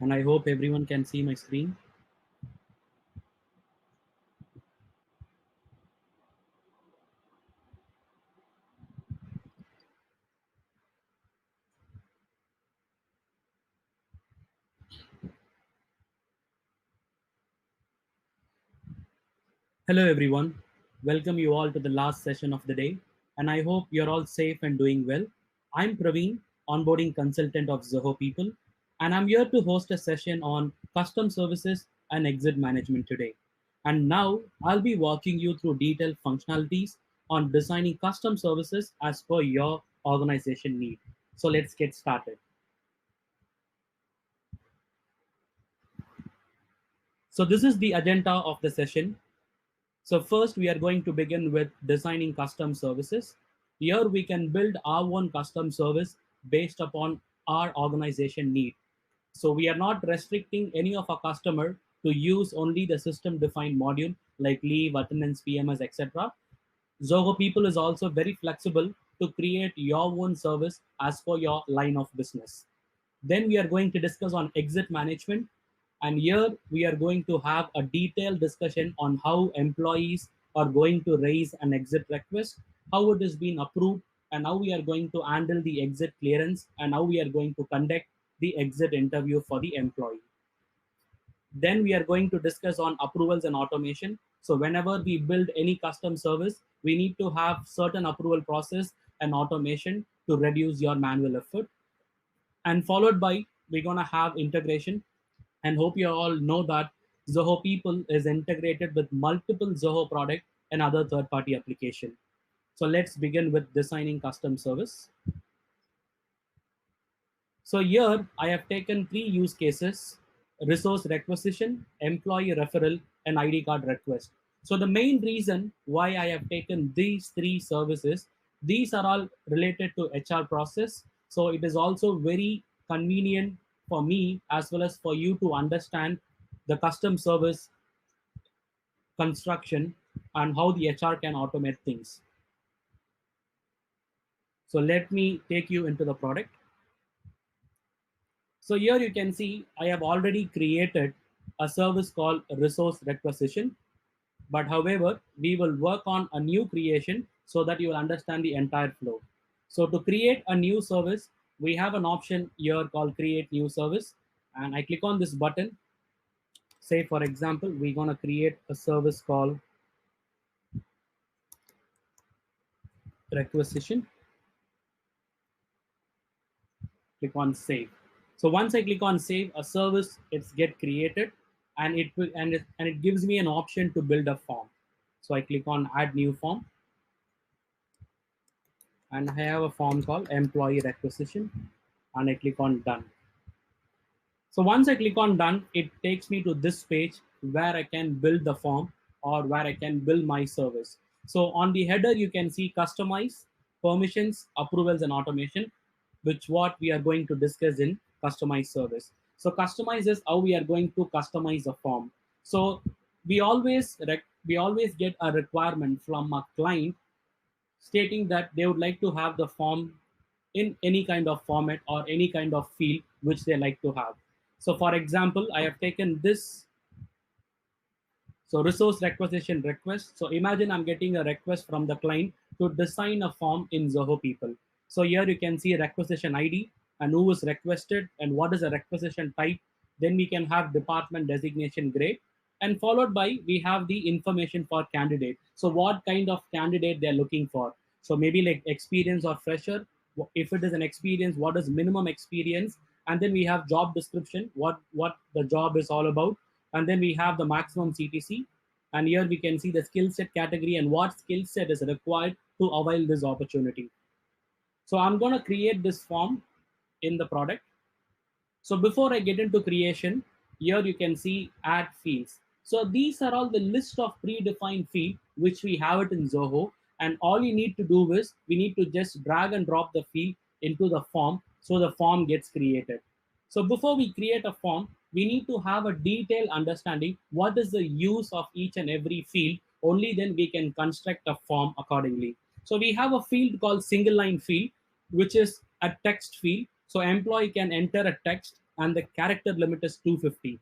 and I hope everyone can see my screen. Hello everyone, welcome you all to the last session of the day, and I hope you're all safe and doing well. I'm Praveen, onboarding consultant of Zoho People, and I'm here to host a session on custom services and exit management today. And now I'll be walking you through detailed functionalities on designing custom services as per your organization need. So let's get started. So this is the agenda of the session. So first, we are going to begin with designing custom services. Here, we can build our own custom service based upon our organization need. So we are not restricting any of our customer to use only the system-defined module like leave, attendance, PMS, etc. Zoho People is also very flexible to create your own service as per your line of business. Then we are going to discuss on exit management. And here we are going to have a detailed discussion on how employees are going to raise an exit request, how it is being approved, and how we are going to handle the exit clearance, and how we are going to conduct the exit interview for the employee. Then we are going to discuss on approvals and automation. So whenever we build any custom service, we need to have certain approval process and automation to reduce your manual effort. And followed by, we're going to have integration, and hope you all know that Zoho People is integrated with multiple Zoho product and other third-party application. So let's begin with designing custom service. So here I have taken three use cases: resource requisition, employee referral, and ID card request. So the main reason why I have taken these three services, these are all related to HR process. So it is also very convenient for me as well as for you to understand the custom service construction and how the HR can automate things. So let me take you into the product. So here you can see I have already created a service called resource requisition. But however, we will work on a new creation so that you will understand the entire flow. So to create a new service, we have an option here called create new service. And I click on this button. Say, for example, we're going to create a service called requisition. Click on save. So once I click on save, a service it's get created, and it gives me an option to build a form. So I click on add new form, and I have a form called employee requisition, and I click on done. So once I click on done, it takes me to this page where I can build the form or where I can build my service. So on the header, you can see customize, permissions, approvals, and automation, which what we are going to discuss in customize service. So customize is how we are going to customize a form. So we always get a requirement from a client stating that they would like to have the form in any kind of format or any kind of field which they like to have. So for example, I have taken this. So resource requisition request. So imagine I'm getting a request from the client to design a form in Zoho People. So here you can see requisition ID and who is requested and what is a requisition type. Then we can have department designation grade, and followed by we have the information for candidate. So what kind of candidate they're looking for. So maybe like experience or fresher. If it is an experience, what is minimum experience? And then we have job description, what the job is all about, and then we have the maximum CTC. And here we can see the skill set category and what skill set is required to avail this opportunity. So I'm going to create this form in the product. So before I get into creation, here you can see add fields. So these are all the list of predefined fields which we have it in Zoho. And all you need to do is we need to just drag and drop the field into the form so the form gets created. So before we create a form, we need to have a detailed understanding what is the use of each and every field. Only then we can construct a form accordingly. So we have a field called single line field, which is a text field. So employee can enter a text and the character limit is 250.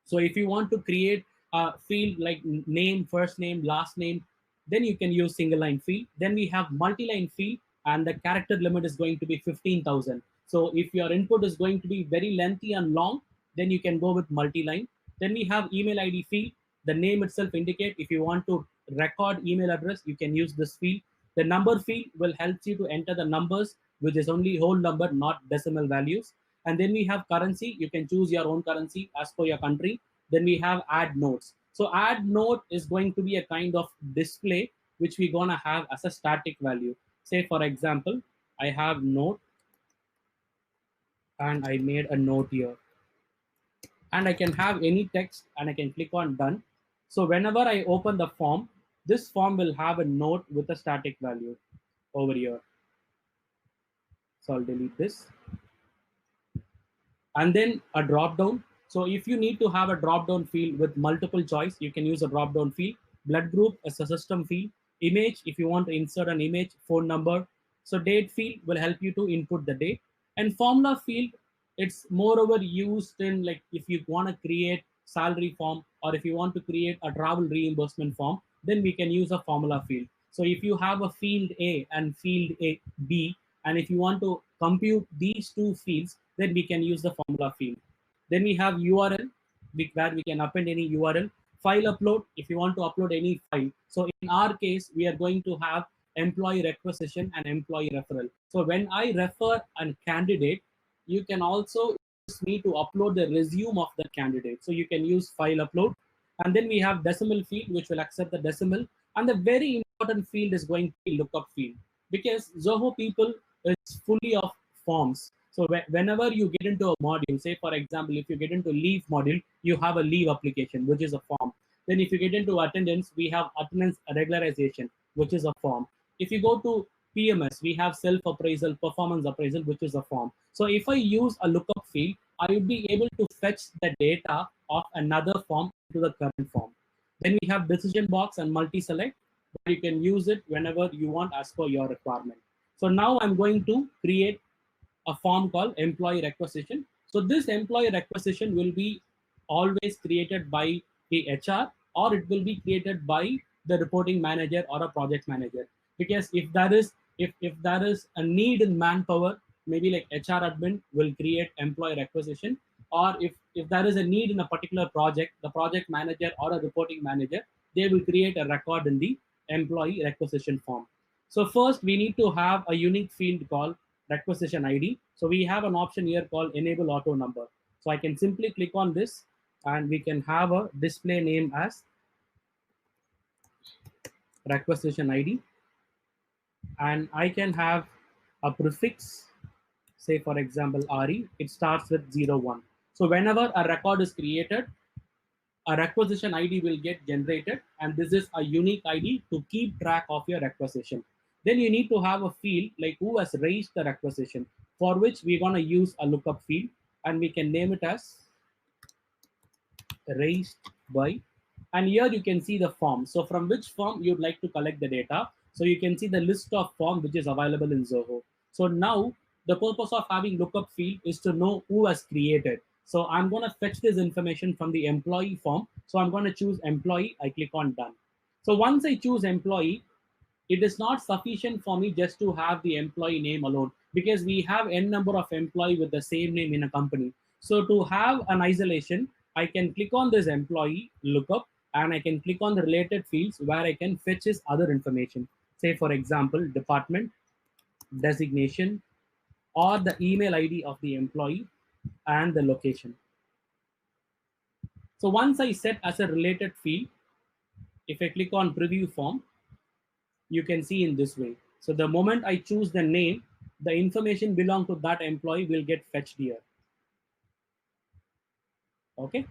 So if you want to create a field like name, first name, last name, then you can use single line field. Then we have multi-line field, and the character limit is going to be 15,000. So if your input is going to be very lengthy and long, then you can go with multi-line. Then we have email ID field. The name itself indicate if you want to record email address, you can use this field. The number field will help you to enter the numbers, which is only whole number, not decimal values. And then we have currency. You can choose your own currency as per your country. Then we have add notes. So add note is going to be a kind of display which we're gonna have as a static value. Say for example, I have note and I made a note here, and I can have any text and I can click on done. So whenever I open the form, this form will have a note with a static value over here. So I'll delete this. And then a drop down. So if you need to have a drop down field with multiple choice, you can use a drop down field. Blood group is a system field. Image, if you want to insert an image, phone number. So date field will help you to input the date. And formula field, it's moreover used in like if you want to create salary form, or if you want to create a travel reimbursement form, then we can use a formula field. So if you have a field A and field B, and if you want to compute these two fields, then we can use the formula field. Then we have URL, where we can append any URL. File upload, if you want to upload any file. So in our case, we are going to have employee requisition and employee referral. So when I refer a candidate, you can also use me to upload the resume of the candidate. So you can use file upload. And then we have decimal field, which will accept the decimal. And the very important field is going to be lookup field, because Zoho people is fully of forms. So whenever you get into a module, say for example, if you get into leave module, you have a leave application, which is a form. Then if you get into attendance, we have attendance regularization, which is a form. If you go to PMS, we have self-appraisal, performance appraisal, which is a form. So if I use a lookup field, I will be able to fetch the data of another form to the current form. Then we have decision box and multi-select, where you can use it whenever you want as per your requirement. So now I'm going to create a form called employee requisition. So this employee requisition will be always created by the HR, or it will be created by the reporting manager or a project manager. Because if there is a need in manpower, maybe like HR admin will create employee requisition, or if there is a need in a particular project, the project manager or a reporting manager, they will create a record in the employee requisition form. So first we need to have a unique field called requisition ID. So we have an option here called enable auto number. So I can simply click on this, and we can have a display name as requisition ID. And I can have a prefix, say for example, RE, it starts with 01. So whenever a record is created, a requisition ID will get generated, and this is a unique ID to keep track of your requisition. Then you need to have a field like who has raised the requisition, for which we're going to use a lookup field, and we can name it as raised by. And here you can see the form. So from which form you'd like to collect the data. So you can see the list of form which is available in Zoho. So now the purpose of having lookup field is to know who has created. So I'm going to fetch this information from the employee form. So I'm going to choose employee. I click on done. So once I choose employee, it is not sufficient for me just to have the employee name alone, because we have n number of employee with the same name in a company. So to have an isolation, I can click on this employee lookup, and I can click on the related fields where I can fetch his other information. Say for example, department, designation, or the email ID of the employee, and the location. So once I set as a related field, if I click on preview form, you can see in this way. So the moment I choose the name, the information belong to that employee will get fetched here. Okay.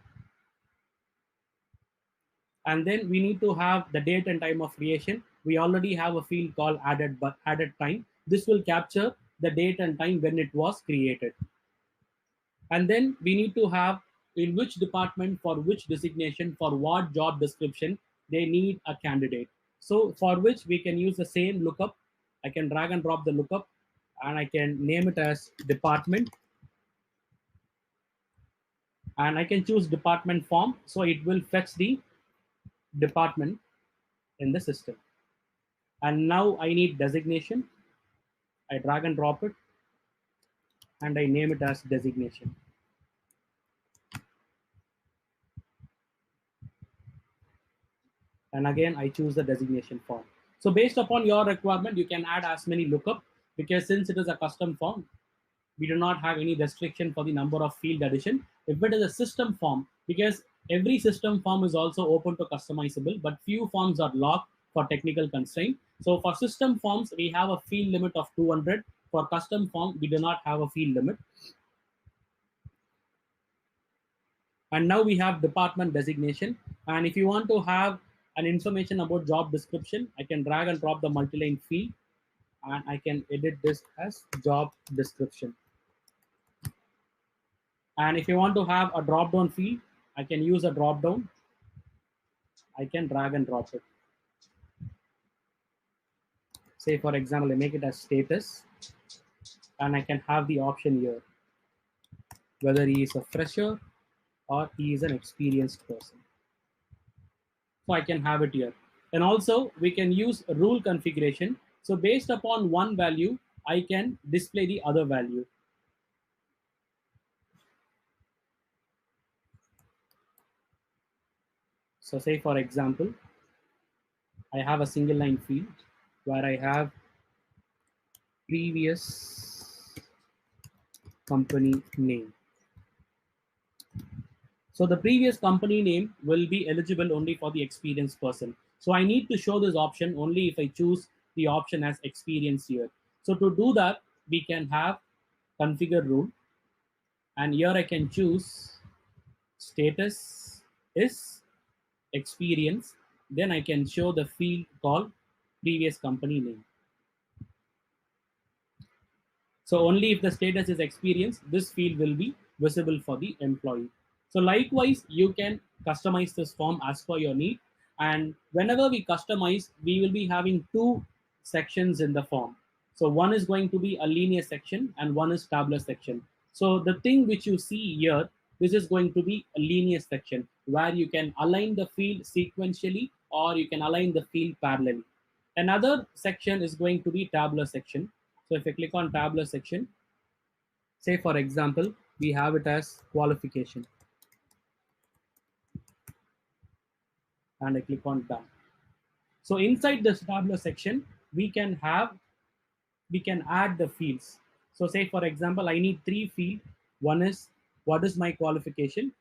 And then we need to have the date and time of creation. We already have a field called added time. This will capture the date and time when it was created. And then we need to have in which department, for which designation, for what job description they need a candidate. So for which we can use the same lookup. I can drag and drop the lookup, and I can name it as department, and I can choose department form. So it will fetch the department in the system. And now I need designation. I drag and drop it, and I name it as designation. And again, I choose the designation form. So based upon your requirement, you can add as many lookup, because since it is a custom form, we do not have any restriction for the number of field addition. If it is a system form, because every system form is also open to customizable, but few forms are locked for technical constraint. So for system forms, we have a field limit of 200. For custom form, we do not have a field limit. And now we have department designation. And if you want to have an information about job description, I can drag and drop the multi-line field, and I can edit this as job description. And if you want to have a drop down field, I can use a drop down. I can drag and drop it. Say for example, I make it as status, and I can have the option here whether he is a fresher or he is an experienced person. So I can have it here. And also we can use rule configuration. So based upon one value, I can display the other value. So say for example, I have a single line field where I have previous company name. So the previous company name will be eligible only for the experienced person. So I need to show this option only if I choose the option as experienced here. So to do that, we can have configure rule, and here I can choose status is experience. Then I can show the field called previous company name. So only if the status is experience, this field will be visible for the employee. So likewise, you can customize this form as per your need. And whenever we customize, we will be having two sections in the form. So one is going to be a linear section and one is tabular section. So the thing which you see here, this is going to be a linear section where you can align the field sequentially or you can align the field parallelly. Another section is going to be tabular section. So if I click on tabular section, say for example, we have it as qualification, and I click on done. So inside this tabular section, we can add the fields. So say for example, I need three fields. One is what is my qualification,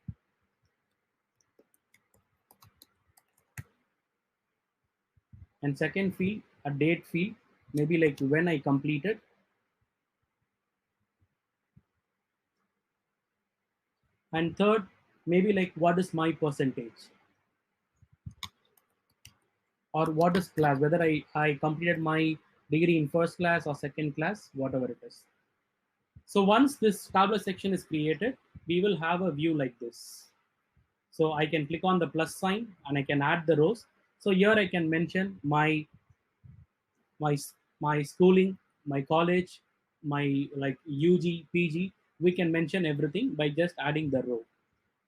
and second field a date field, maybe like when I completed, and third maybe like what is my percentage, or what is class, whether I completed my degree in first class or second class, whatever it is. So once this tabular section is created, we will have a view like this. So I can click on the plus sign and I can add the rows. So here I can mention my my schooling, my college, my like UG, PG. We can mention everything by just adding the row.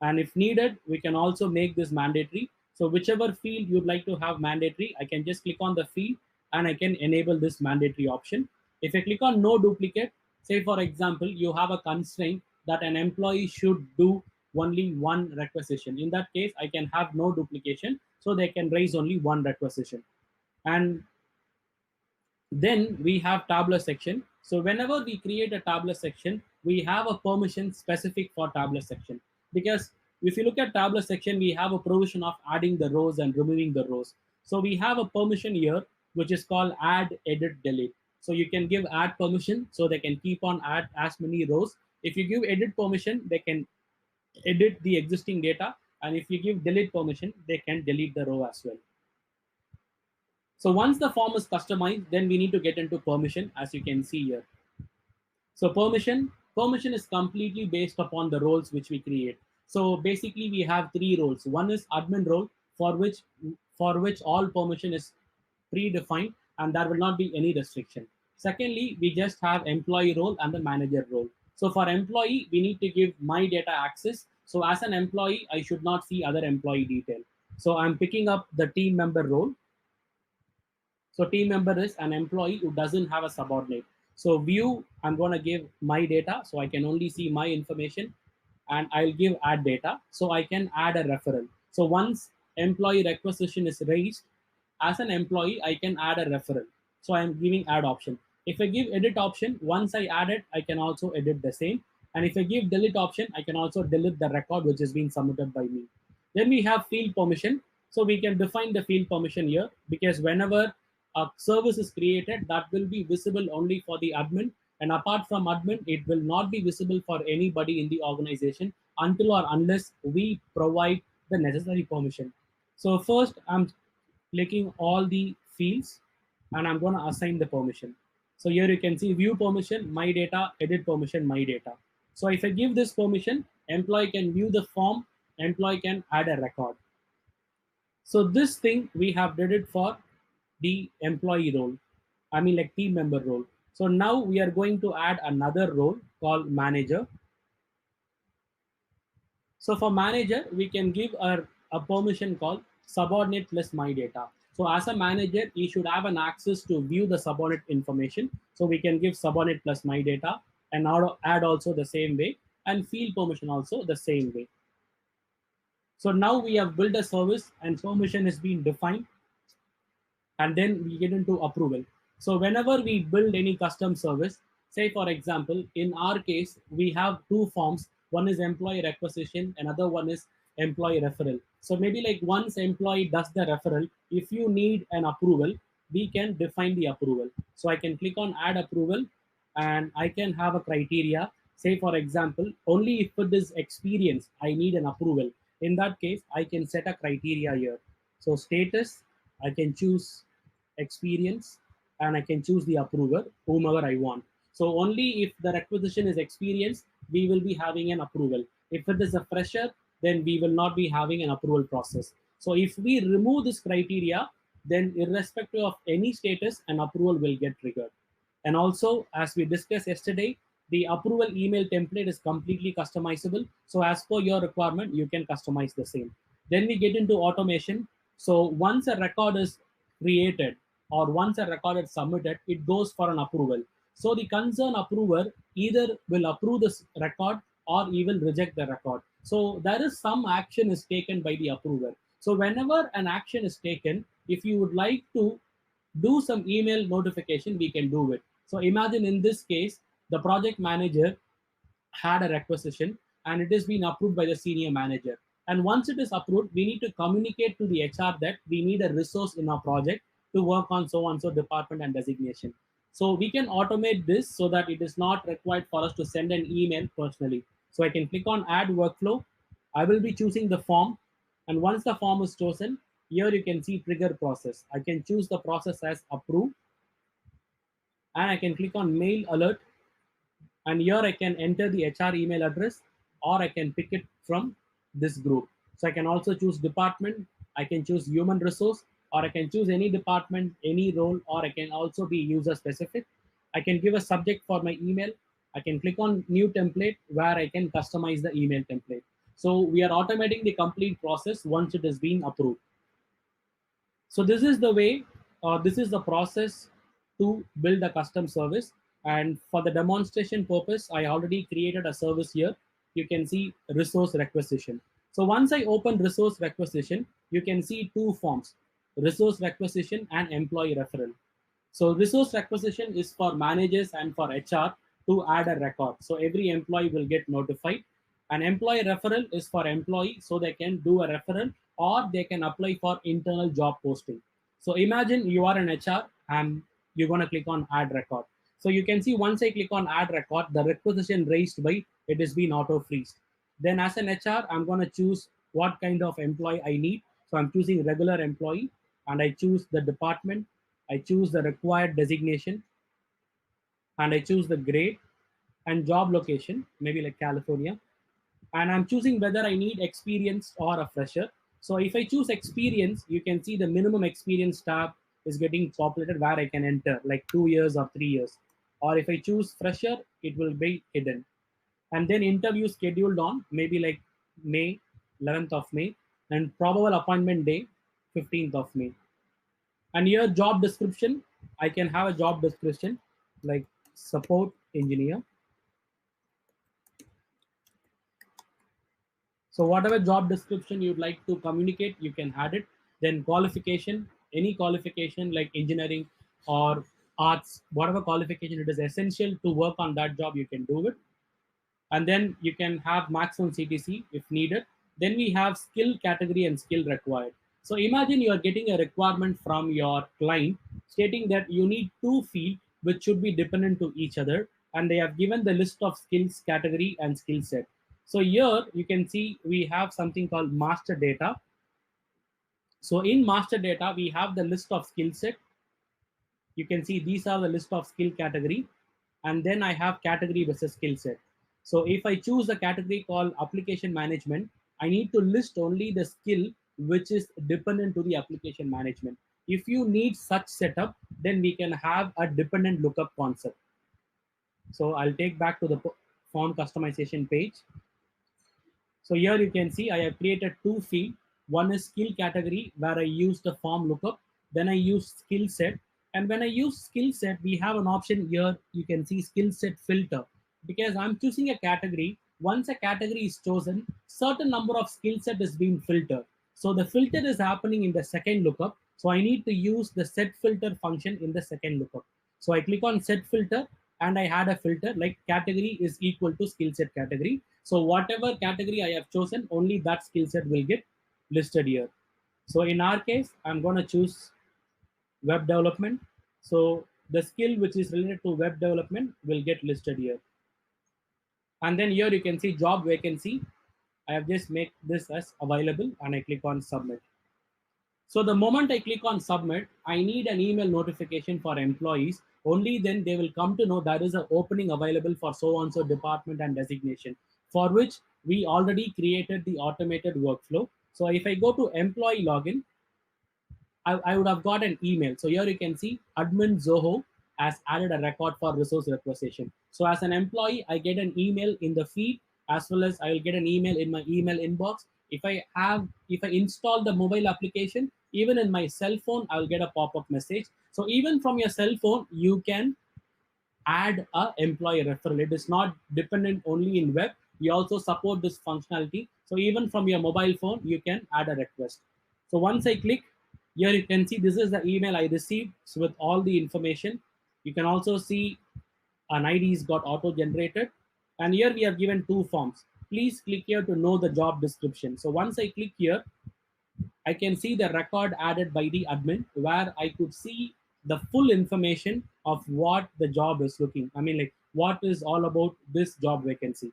And if needed, we can also make this mandatory. So whichever field you'd like to have mandatory, I can just click on the field and I can enable this mandatory option. If I click on no duplicate, say for example, you have a constraint that an employee should do only one requisition. In that case, I can have no duplication, so they can raise only one requisition. And then we have tabular section. So whenever we create a tabular section, we have a permission specific for tabular section. Because if you look at tabular section, we have a provision of adding the rows and removing the rows. So we have a permission here, which is called add, edit, delete. So you can give add permission, so they can keep on add as many rows. If you give edit permission, they can edit the existing data. And if you give delete permission, they can delete the row as well. So once the form is customized, then we need to get into permission, as you can see here. So permission is completely based upon the roles which we create. So basically we have three roles. One is admin role, for which all permission is predefined and there will not be any restriction. Secondly, we just have employee role and the manager role. So for employee, we need to give my data access. So as an employee, I should not see other employee detail. So I'm picking up the team member role. So team member is an employee who doesn't have a subordinate. So view, I'm going to give my data. So I can only see my information, and I'll give add data. So I can add a referral. So once employee requisition is raised, as an employee, I can add a referral. So I'm giving add option. If I give edit option, once I add it, I can also edit the same. And if I give delete option, I can also delete the record which is being submitted by me. Then we have field permission. So we can define the field permission here, because whenever a service is created, that will be visible only for the admin. And apart from admin, it will not be visible for anybody in the organization until or unless we provide the necessary permission. So first, I'm clicking all the fields, and I'm going to assign the permission. So here you can see view permission, my data, edit permission, my data. So if I give this permission, employee can view the form, employee can add a record. So this thing we have did it for the employee role. I mean like team member role. So now we are going to add another role called manager. So for manager, we can give a permission called subordinate plus my data. So as a manager, he should have an access to view the subordinate information. So we can give subordinate plus my data, and now add also the same way, and field permission also the same way. So now we have built a service and permission is being defined, and then we get into approval. So whenever we build any custom service, say for example, in our case, we have two forms. One is employee requisition, another one is employee referral. So maybe like once employee does the referral, if you need an approval, we can define the approval. So I can click on add approval, and I can have a criteria. Say for example, only if it is experience, I need an approval. In that case, I can set a criteria here. So status, I can choose experience, and I can choose the approver, whomever I want. So only if the requisition is experience, we will be having an approval. If it is a fresher, then we will not be having an approval process. So if we remove this criteria, then irrespective of any status, an approval will get triggered. And also, as we discussed yesterday, the approval email template is completely customizable. So as per your requirement, you can customize the same. Then we get into automation. So once a record is created, or once a record is submitted, it goes for an approval. So the concerned approver either will approve this record or he will reject the record. So there is some action is taken by the approver. So whenever an action is taken, if you would like to do some email notification, we can do it. So imagine in this case, the project manager had a requisition and it has been approved by the senior manager. And once it is approved, we need to communicate to the HR that we need a resource in our project to work on so and so department and designation. So we can automate this so that it is not required for us to send an email personally. So I can click on add workflow. I will be choosing the form. And once the form is chosen, here you can see trigger process. I can choose the process as approve, and I can click on mail alert, and here I can enter the HR email address, or I can pick it from this group. So I can also choose department, I can choose human resource, or I can choose any department, any role, or I can also be user specific. I can give a subject for my email. I can click on new template where I can customize the email template. So we are automating the complete process once it is being approved. So this is the way, this is the process to build a custom service. And for the demonstration purpose, I already created a service here. You can see resource requisition. So once I open resource requisition, you can see two forms, resource requisition and employee referral. So resource requisition is for managers and for HR to add a record. So every employee will get notified. An employee referral is for employee, so they can do a referral or they can apply for internal job posting. So imagine you are an HR and you're going to click on add record. So you can see once I click on add record, the requisition raised by it has been auto freezed. Then as an HR, I'm going to choose what kind of employee I need. So I'm choosing regular employee, and I choose the department, I choose the required designation, and I choose the grade and job location, maybe like California. And I'm choosing whether I need experience or a fresher. So if I choose experience, you can see the minimum experience tab is getting populated where I can enter like 2 years or 3 years. Or if I choose fresher, it will be hidden. And then interview scheduled on maybe like May, 11th of May, and probable appointment day, 15th of May. And here job description, I can have a job description like support engineer. So whatever job description you'd like to communicate, you can add it. Then qualification, any qualification like engineering or arts, whatever qualification it is essential to work on that job, you can do it. And then you can have maximum CTC if needed. Then we have skill category and skill required. So imagine you are getting a requirement from your client stating that you need two fields which should be dependent to each other, and they have given the list of skills category and skill set. So here you can see we have something called master data. So in master data, we have the list of skill set. You can see these are the list of skill category, and then I have category versus skill set. So if I choose a category called application management, I need to list only the skill which is dependent to the application management. If you need such setup, then we can have a dependent lookup concept. So I'll take back to the form customization page. So here you can see I have created two fields. One is skill category where I use the form lookup. Then I use skill set. And when I use skill set, we have an option here. You can see skill set filter because I'm choosing a category. Once a category is chosen, certain number of skill set is being filtered. So the filter is happening in the second lookup. So I need to use the set filter function in the second lookup. So I click on set filter and I had a filter like category is equal to skill set category. So whatever category I have chosen, only that skill set will get listed here. So in our case, I'm going to choose web development. So the skill which is related to web development will get listed here. And then here you can see job vacancy. I have just make this as available and I click on submit. So the moment I click on submit, I need an email notification for employees. Only then they will come to know there is an opening available for so and so department and designation, for which we already created the automated workflow. So if I go to employee login, I would have got an email. So here you can see admin Zoho has added a record for resource requisition. So as an employee, I get an email in the feed as well as I will get an email in my email inbox. If I install the mobile application, even in my cell phone, I'll get a pop-up message. So even from your cell phone, you can add a employee referral. It is not dependent only in web. We also support this functionality. So even from your mobile phone, you can add a request. So once I click, here you can see this is the email I received with all the information. You can also see an ID is got auto-generated. And here we have given two forms. Please click here to know the job description. So once I click here, I can see the record added by the admin where I could see the full information of what the job is looking. I mean, like what is all about this job vacancy.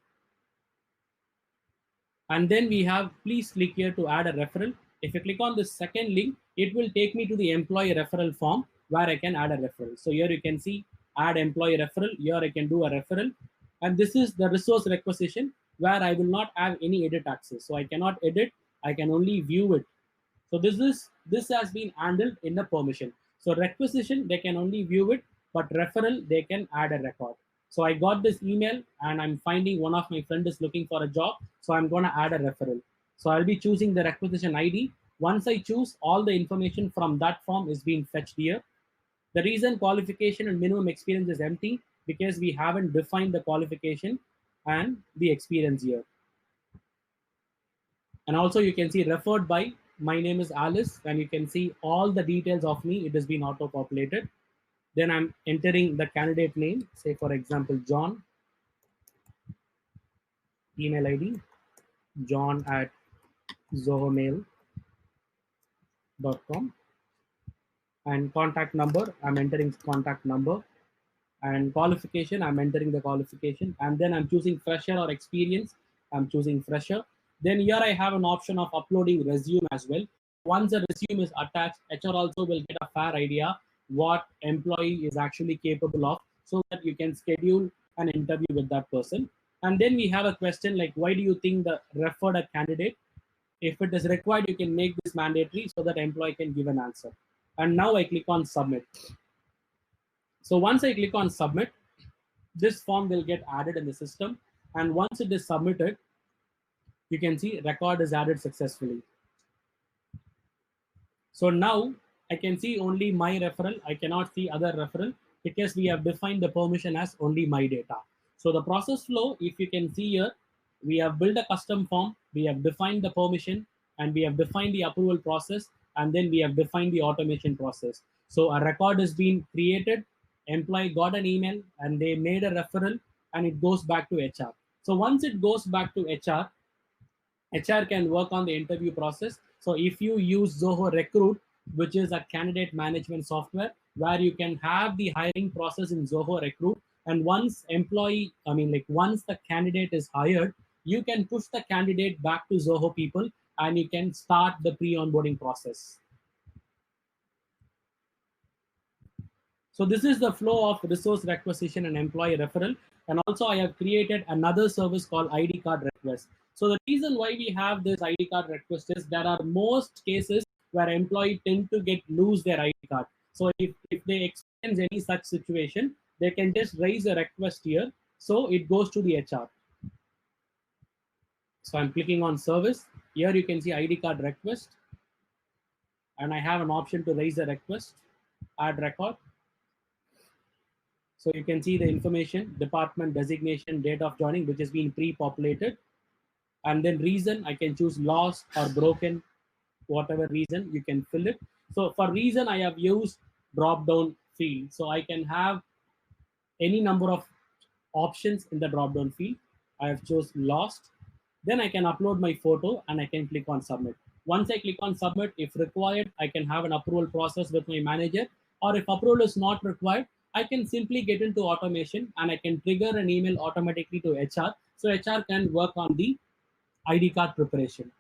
And then we have, please click here to add a referral. If you click on the second link, it will take me to the employee referral form where I can add a referral. So here you can see add employee referral. Here I can do a referral. And this is the resource requisition where I will not have any edit access. So I cannot edit, I can only view it. So this has been handled in the permission. So requisition, they can only view it, but referral, they can add a record. So I got this email and I'm finding one of my friend is looking for a job. So I'm going to add a referral. So I'll be choosing the requisition ID. Once I choose, all the information from that form is being fetched here. The reason qualification and minimum experience is empty because we haven't defined the qualification and the experience here. And also you can see referred by, my name is Alice, and you can see all the details of me. It has been auto populated. Then I'm entering the candidate name, say for example, John, email ID, john@zohomail.com, and contact number, I'm entering contact number, and qualification, I'm entering the qualification, and then I'm choosing fresher or experience, I'm choosing fresher. Then here I have an option of uploading resume as well. Once the resume is attached, HR also will get a fair idea what employee is actually capable of, so that you can schedule an interview with that person. And then we have a question like, why do you think the referred a candidate? If it is required, you can make this mandatory so that employee can give an answer. And now I click on submit. So once I click on submit, this form will get added in the system. And once it is submitted, You can see record is added successfully. So now I can see only my referral. I cannot see other referral because we have defined the permission as only my data. So the process flow, if you can see here, we have built a custom form, we have defined the permission, and we have defined the approval process, and then we have defined the automation process. So a record is being created, employee got an email, and they made a referral, and it goes back to HR. So once it goes back to HR can work on the interview process. So if you use Zoho Recruit, which is a candidate management software where you can have the hiring process in Zoho Recruit, and once the candidate is hired, you can push the candidate back to Zoho people and you can start the pre-onboarding process. So this is the flow of resource requisition and employee referral. And also I have created another service called ID card request. So the reason why we have this ID card request is there are most cases where employee tend to lose their ID card. So if they experience any such situation, they can just raise a request here. So it goes to the HR. So I'm clicking on service. Here you can see ID card request. And I have an option to raise a request, add record. So you can see the information, department designation, date of joining, which has been pre-populated. And then reason, I can choose lost or broken, whatever reason, you can fill it. So for reason, I have used drop-down field. So I can have any number of options in the drop-down field. I have chosen lost. Then I can upload my photo and I can click on submit. Once I click on submit, if required, I can have an approval process with my manager. Or if approval is not required, I can simply get into automation and I can trigger an email automatically to HR. So HR can work on the ID card preparation.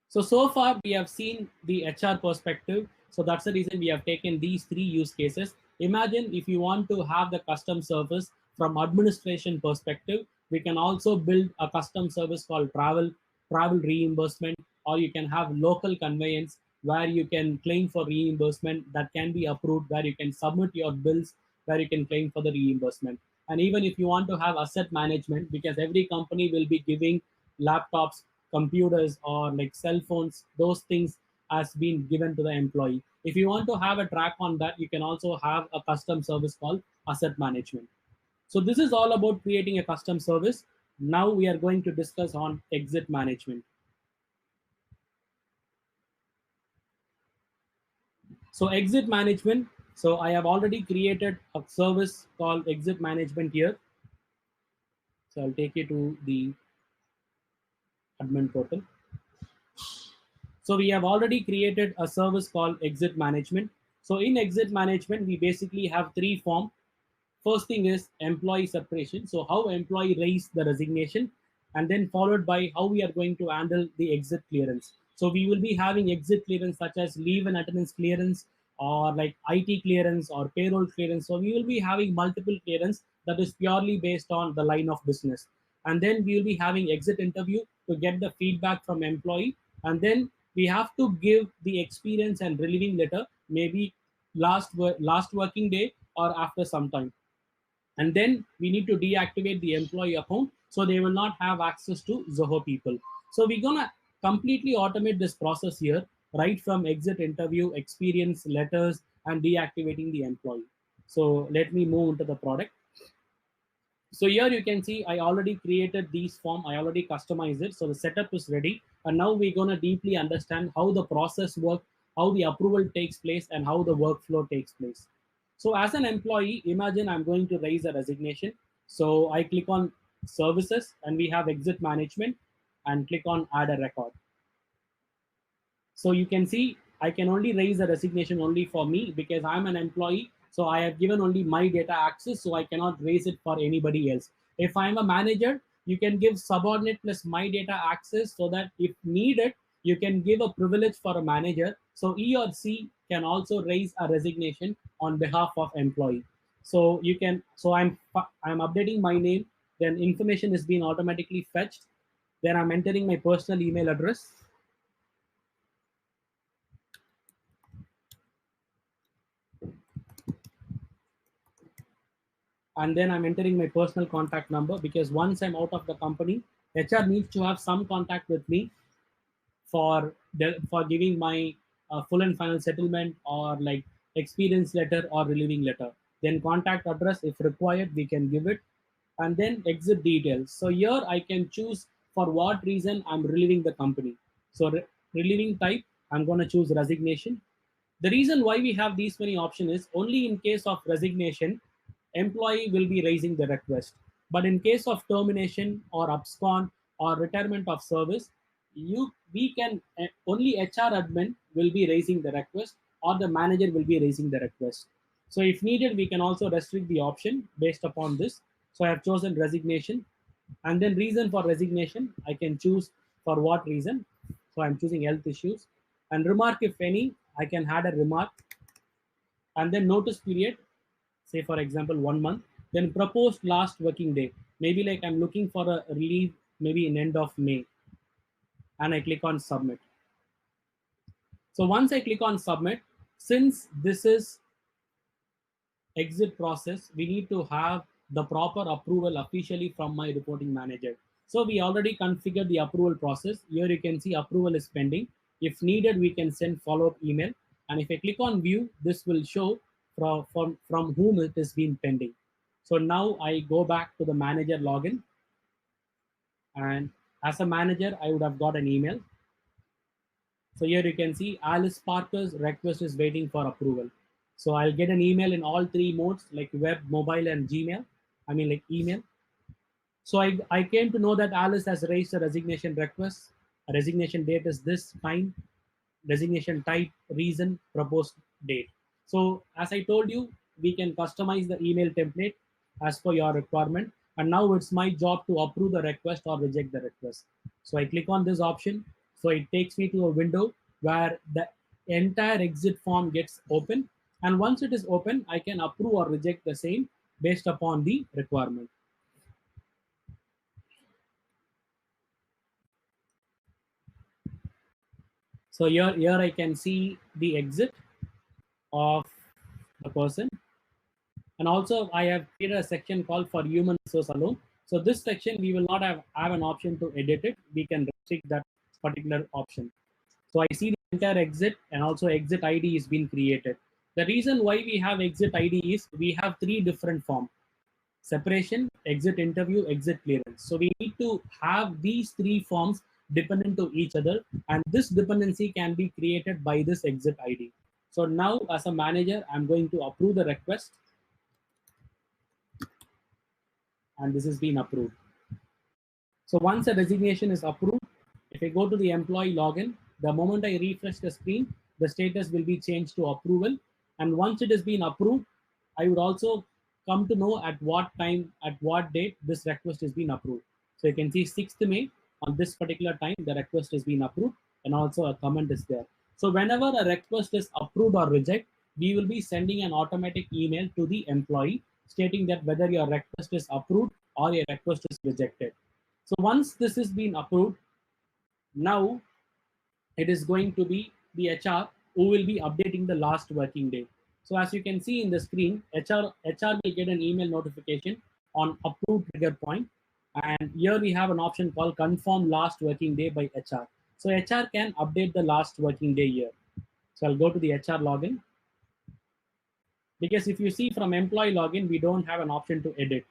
So far we have seen the HR perspective. So that's the reason we have taken these three use cases. Imagine if you want to have the custom service from administration perspective, we can also build a custom service called travel reimbursement, or you can have local conveyance where you can claim for reimbursement that can be approved, where you can submit your bills, where you can claim for the reimbursement. And even if you want to have asset management, because every company will be giving laptops, computers, or like cell phones, those things has been given to the employee. If you want to have a track on that, you can also have a custom service called asset management. So this is all about creating a custom service. Now we are going to discuss on exit management. So exit management. So I have already created a service called exit management here. So I'll take you to the admin portal. So we have already created a service called exit management. So in exit management, we basically have three forms. First thing is employee separation. So how employee raise the resignation, and then followed by how we are going to handle the exit clearance. So we will be having exit clearance such as leave and attendance clearance, or like IT clearance or payroll clearance. So we will be having multiple clearance that is purely based on the line of business. And then we will be having exit interview to get the feedback from employee. And then we have to give the experience and relieving letter, maybe last working day or after some time. And then we need to deactivate the employee account so they will not have access to Zoho people. So we're gonna completely automate this process here, right from exit interview, experience letters, and deactivating the employee. So let me move into the product. So here you can see I already created these form, I already customized it. So the setup is ready. And now we're gonna deeply understand how the process works, how the approval takes place, and how the workflow takes place. So as an employee, imagine I'm going to raise a resignation. So I click on services and we have exit management and click on add a record. So you can see I can only raise a resignation only for me because I'm an employee. So I have given only my data access, so I cannot raise it for anybody else. If I'm a manager, you can give subordinate plus my data access so that if needed, you can give a privilege for a manager. So he or she can also raise a resignation on behalf of employee. So you can, so I'm updating my name, then information is being automatically fetched. Then I'm entering my personal email address. And then I'm entering my personal contact number because once I'm out of the company, HR needs to have some contact with me for giving my full and final settlement, or like experience letter or relieving letter. Then contact address, if required, we can give it, and then exit details. So here I can choose for what reason I'm relieving the company. So relieving type, I'm going to choose resignation. The reason why we have these many options is only in case of resignation, employee will be raising the request. But in case of termination or abscond or retirement of service, we can only HR admin will be raising the request, or the manager will be raising the request. So if needed, we can also restrict the option based upon this. So I have chosen resignation, and then reason for resignation, I can choose for what reason. So I'm choosing health issues, and remark, if any, I can add a remark, and then notice period, say for example 1 month, then proposed last working day, maybe like I'm looking for a relief maybe in end of May, and I click on submit. So once I click on submit, since this is exit process, we need to have the proper approval officially from my reporting manager. So we already configured the approval process. Here you can see approval is pending. If needed, we can send follow-up email. And if I click on view, this will show from whom it has been pending. So now I go back to the manager login. And as a manager, I would have got an email. So here you can see Alice Parker's request is waiting for approval. So I'll get an email in all three modes, like web, mobile, and Gmail. I mean like email. So I came to know that Alice has raised a resignation request. A resignation date is this time, resignation type, reason, proposed date. So as I told you, we can customize the email template as per your requirement. And now it's my job to approve the request or reject the request. So I click on this option. So it takes me to a window where the entire exit form gets open. And once it is open, I can approve or reject the same based upon the requirement. So here I can see the exit of the person. And also I have created a section called for human resource alone. So this section, we will not have an option to edit it. We can restrict that particular option. So I see the entire exit, and also exit ID is being created. The reason why we have exit ID is we have three different forms: separation, exit interview, exit clearance. So we need to have these three forms dependent to each other, and this dependency can be created by this exit ID. So now as a manager, I'm going to approve the request, and this has been approved. So once a resignation is approved, if I go to the employee login, the moment I refresh the screen, the status will be changed to approval. And once it has been approved, I would also come to know at what time, at what date this request has been approved. So you can see 6th May, on this particular time, the request has been approved, and also a comment is there. So whenever a request is approved or rejected, we will be sending an automatic email to the employee stating that whether your request is approved or your request is rejected. So once this has been approved, now it is going to be the HR who will be updating the last working day. So as you can see in the screen, HR will get an email notification on approved trigger point. And here we have an option called confirm last working day by HR. So HR can update the last working day here. So I'll go to the HR login. Because if you see from employee login, we don't have an option to edit.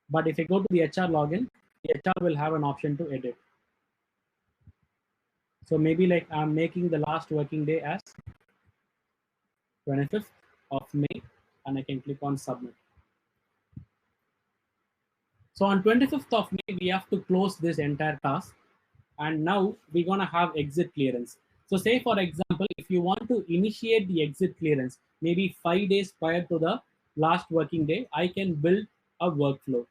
But if I go to the HR login, the HR will have an option to edit. So maybe like I'm making the last working day as 25th of May, and I can click on submit. So on 25th of May, we have to close this entire task. And now we're going to have exit clearance. So say for example, if you want to initiate the exit clearance, maybe 5 days prior to the last working day, I can build a workflow.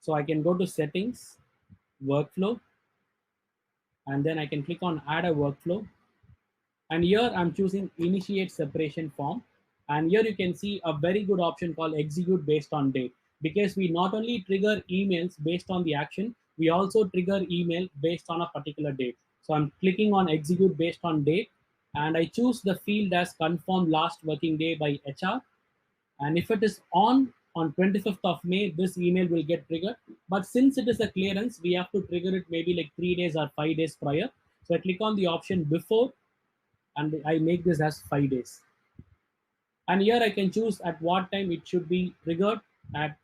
So I can go to settings, workflow, and then I can click on add a workflow. And here I'm choosing initiate separation form. And here you can see a very good option called execute based on date, because we not only trigger emails based on the action, we also trigger email based on a particular date. So I'm clicking on execute based on date, and I choose the field as confirm last working day by HR. And if it is on on 25th of May, this email will get triggered. But since it is a clearance, we have to trigger it maybe like 3 days or 5 days prior. So I click on the option before and I make this as 5 days. And here I can choose at what time it should be triggered, at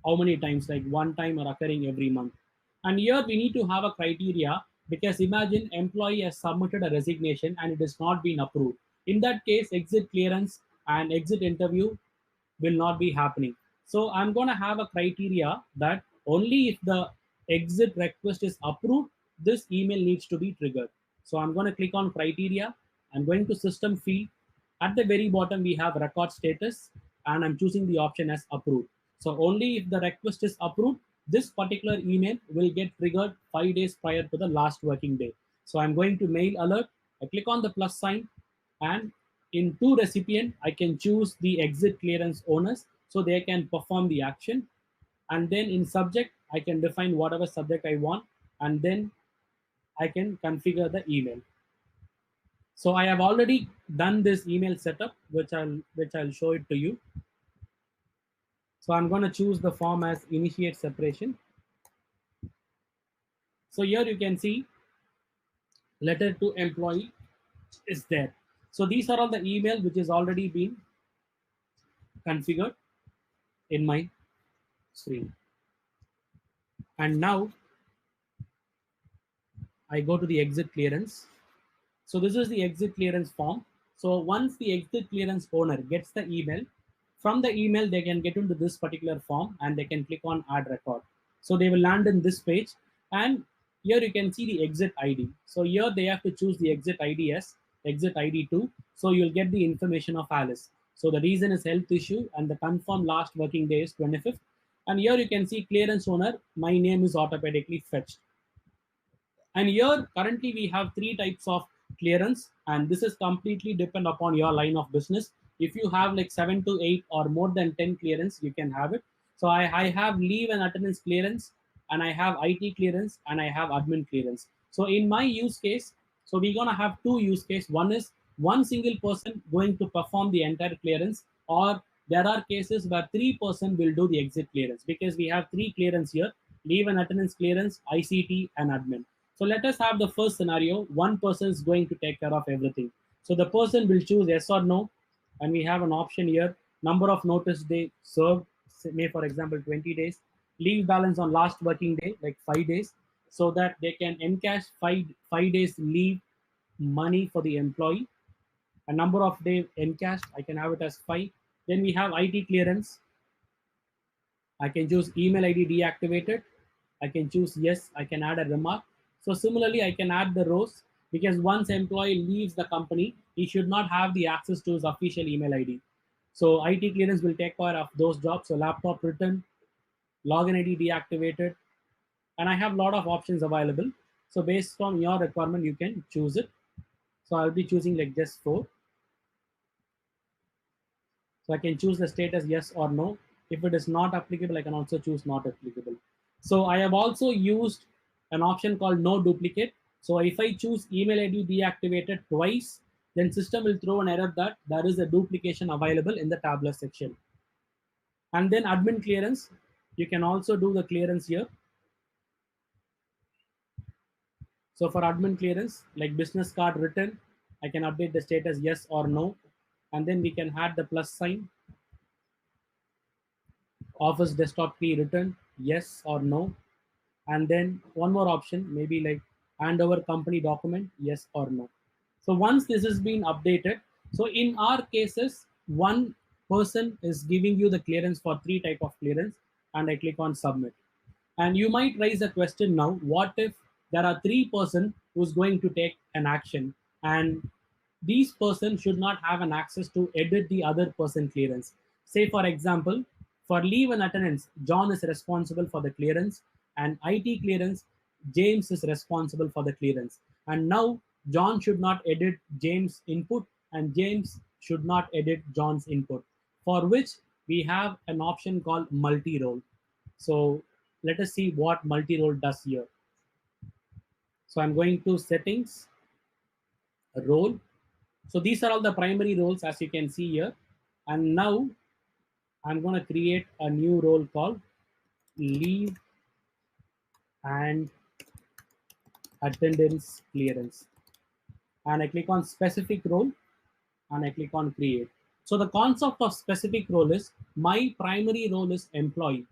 how many times, like one time or occurring every month. And here we need to have a criteria, because imagine employee has submitted a resignation and it has not been approved. In that case, exit clearance and exit interview will not be happening. So I'm going to have a criteria that only if the exit request is approved, this email needs to be triggered. So I'm going to click on criteria. I'm going to system field. At the very bottom, we have record status, and I'm choosing the option as approved. So only if the request is approved, this particular email will get triggered 5 days prior to the last working day. So I'm going to mail alert. I click on the plus sign, and in to recipient, I can choose the exit clearance owners so they can perform the action. And then in subject, I can define whatever subject I want, and then I can configure the email. So I have already done this email setup, which I'll show it to you. So I'm going to choose the form as initiate separation. So here you can see letter to employee is there. So these are all the email which is already been configured in my screen. And now I go to the exit clearance. So this is the exit clearance form. So once the exit clearance owner gets the email, from the email they can get into this particular form and they can click on add record. So they will land in this page, and here you can see the exit ID. So here they have to choose the exit ID as exit ID 2. So you'll get the information of Alice. So the reason is health issue and the confirmed last working day is 25th. And here you can see clearance owner, my name is automatically fetched. And here currently we have three types of clearance, and this is completely depend upon your line of business. If you have like 7 to 8 or more than 10 clearance, you can have it. So I have leave and attendance clearance, and I have IT clearance, and I have admin clearance. So in my use case, so we're gonna have two use case. One is one single person going to perform the entire clearance, or there are cases where 3 person will do the exit clearance, because we have three clearance here: leave and attendance clearance, ICT, and admin. So let us have the first scenario. One person is going to take care of everything. So the person will choose yes or no. And we have an option here. Number of notice they served, may for example 20 days. Leave balance on last working day, like 5 days, so that they can encash five days leave money for the employee. A number of days encashed, I can have it as 5. Then we have IT clearance. I can choose email ID deactivated. I can choose yes. I can add a remark. So similarly, I can add the rows, because once employee leaves the company, he should not have the access to his official email ID. So IT clearance will take care of those jobs. So laptop written, login ID deactivated, and I have a lot of options available. So based on your requirement, you can choose it. So I'll be choosing like just 4. So I can choose the status yes or no. If it is not applicable, I can also choose not applicable. So I have also used an option called no duplicate. So if I choose email ID deactivated twice, then system will throw an error that there is a duplication available in the tabular section. And then admin clearance, you can also do the clearance here. So for admin clearance, like business card written, I can update the status yes or no. And then we can add the plus sign. Office desktop key written yes or no. And then one more option, maybe like hand over company document yes or no. So once this has been updated, so in our cases, one person is giving you the clearance for 3 type of clearance, and I click on submit. And you might raise a question now: what if there are 3 person who's going to take an action, and these person should not have an access to edit the other person clearance? Say for example, for leave and attendance, John is responsible for the clearance, and IT clearance, James is responsible for the clearance. And now John should not edit James' input, and James should not edit John's input, for which we have an option called multi-role. So let us see what multi-role does here. So I'm going to settings, role. So these are all the primary roles, as you can see here. And now I'm going to create a new role called leave and attendance clearance. And I click on specific role and I click on create. So the concept of specific role is my primary role is employee,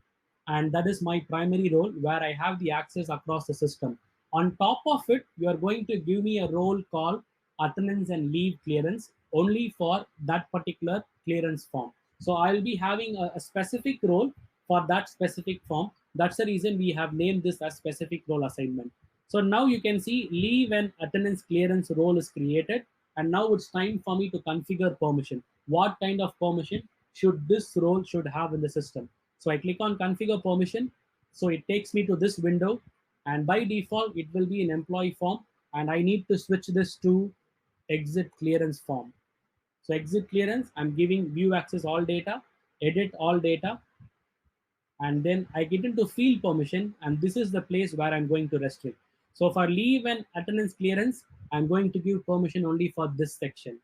and that is my primary role where I have the access across the system. On top of it, you are going to give me a role called attendance and leave clearance only for that particular clearance form. So I'll be having a specific role for that specific form. That's the reason we have named this as specific role assignment. So now you can see leave and attendance clearance role is created. And now it's time for me to configure permission. What kind of permission should this role should have in the system? So I click on configure permission. So it takes me to this window. And by default, it will be an employee form. And I need to switch this to exit clearance form. So exit clearance, I'm giving view access all data, edit all data, and then I get into field permission, and this is the place where I'm going to restrict. So for leave and attendance clearance, I'm going to give permission only for this section.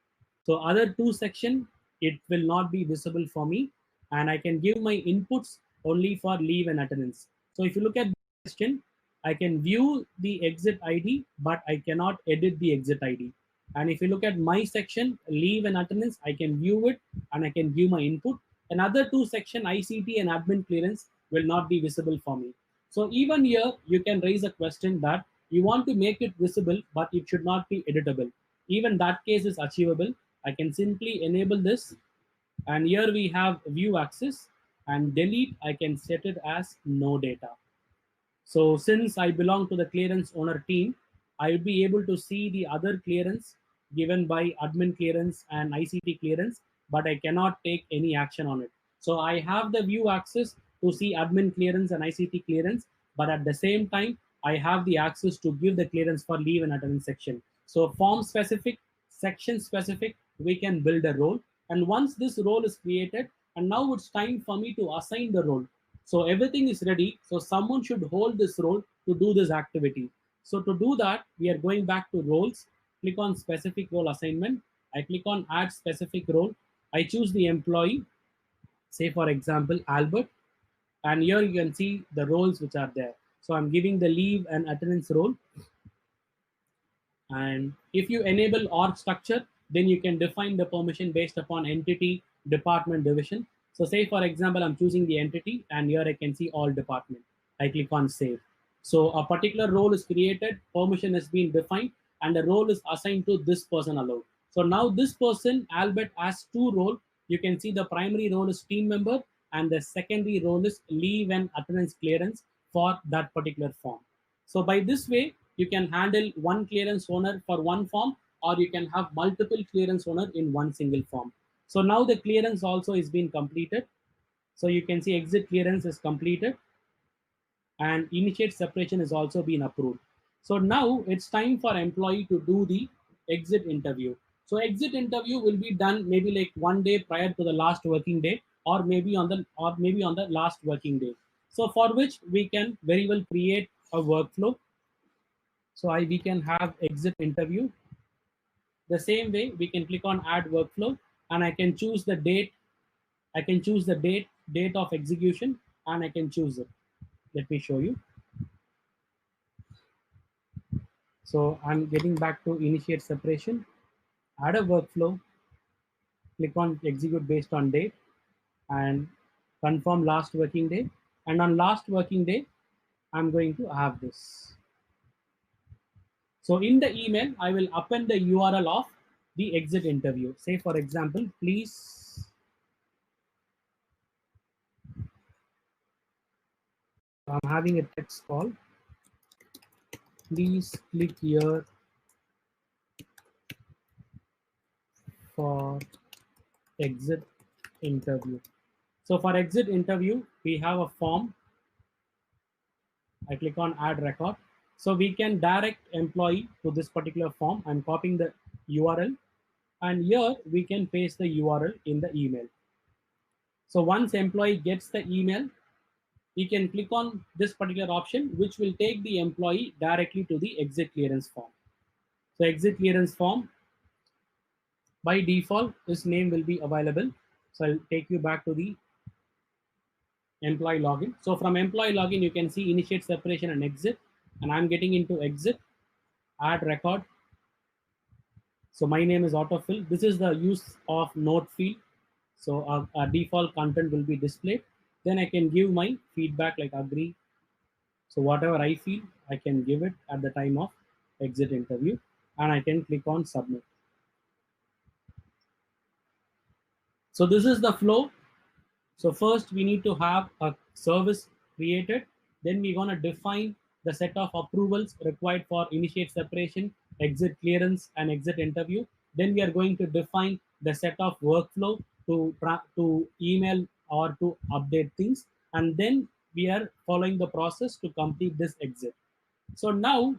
So other two section, it will not be visible for me, and I can give my inputs only for leave and attendance. So if you look at the question, I can view the exit ID, but I cannot edit the exit ID. And if you look at my section, leave and attendance, I can view it and I can give my input. Another two section, ICT and admin clearance, will not be visible for me. So even here, you can raise a question that you want to make it visible, but it should not be editable. Even that case is achievable. I can simply enable this. And here we have view access, and delete, I can set it as no data. So since I belong to the clearance owner team, I'll be able to see the other clearance given by admin clearance and ICT clearance, but I cannot take any action on it. So I have the view access to see admin clearance and ICT clearance, but at the same time, I have the access to give the clearance for leave and attendance section. So form specific, section specific, we can build a role. And once this role is created, and now it's time for me to assign the role. So everything is ready. So someone should hold this role to do this activity. So to do that, we are going back to roles, click on specific role assignment. I click on add specific role. I choose the employee, say for example, Albert. And here you can see the roles which are there. So I'm giving the leave and attendance role. And if you enable org structure, then you can define the permission based upon entity, department, division. So say for example, I'm choosing the entity and here I can see all department. I click on save. So a particular role is created, permission has been defined, and the role is assigned to this person alone. So now this person, Albert, has two roles. You can see the primary role is team member and the secondary role is leave and attendance clearance for that particular form. So by this way, you can handle one clearance owner for one form, or you can have multiple clearance owner in one single form. So now the clearance also is being completed. So you can see exit clearance is completed and initiate separation is also been approved. So now it's time for employee to do the exit interview. So exit interview will be done maybe like one day prior to the last working day, or maybe on the last working day. So for which we can very well create a workflow. So we can have exit interview. The same way we can click on add workflow, and I can choose the date. I can choose the date of execution, and I can choose it. Let me show you. So I'm getting back to initiate separation, add a workflow, click on execute based on date, and confirm last working day. And on last working day, I'm going to have this. So in the email, I will append the URL of the exit interview. Say for example, please, I'm having a text call. Please click here for exit interview. So for exit interview, we have a form. I click on add record. So we can direct employee to this particular form. I'm copying the URL, and here we can paste the URL in the email. So once employee gets the email, he can click on this particular option, which will take the employee directly to the exit clearance form. So exit clearance form, by default, this name will be available. So I'll take you back to the employee login. So from employee login, you can see initiate separation and exit. And I'm getting into exit, add record. So my name is autofill. This is the use of note field. So our default content will be displayed. Then I can give my feedback like agree. So whatever I feel, I can give it at the time of exit interview, and I can click on submit. So this is the flow. So first we need to have a service created. Then we're going to define the set of approvals required for initiate separation, exit clearance, and exit interview. Then we are going to define the set of workflow to email or to update things. And then we are following the process to complete this exit. So now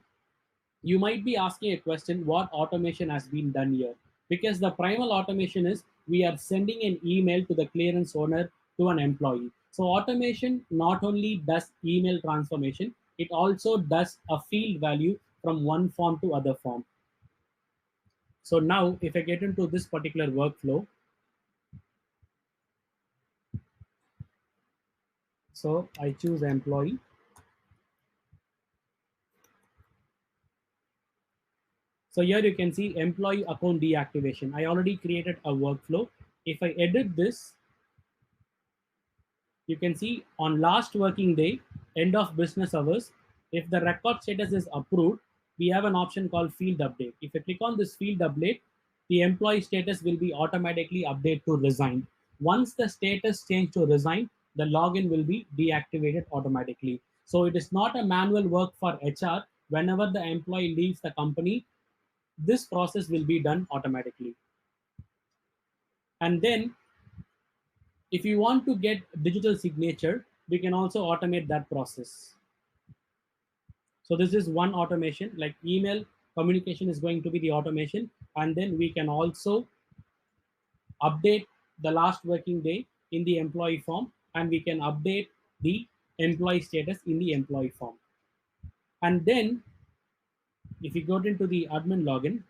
you might be asking a question, what automation has been done here? Because the primal automation is we are sending an email to the clearance owner to an employee. So automation not only does email transformation, it also does a field value from one form to other form. So now if I get into this particular workflow, so I choose employee. So here you can see employee account deactivation. I already created a workflow. If I edit this, you can see on last working day, end of business hours, if the record status is approved, we have an option called field update. If I click on this field update, the employee status will be automatically updated to resigned. Once the status change to resigned, the login will be deactivated automatically. So it is not a manual work for HR. Whenever the employee leaves the company, this process will be done automatically. And then if you want to get digital signature, we can also automate that process. So this is one automation, like email communication is going to be the automation. And then we can also update the last working day in the employee form, and we can update the employee status in the employee form. And then if you go into the admin login,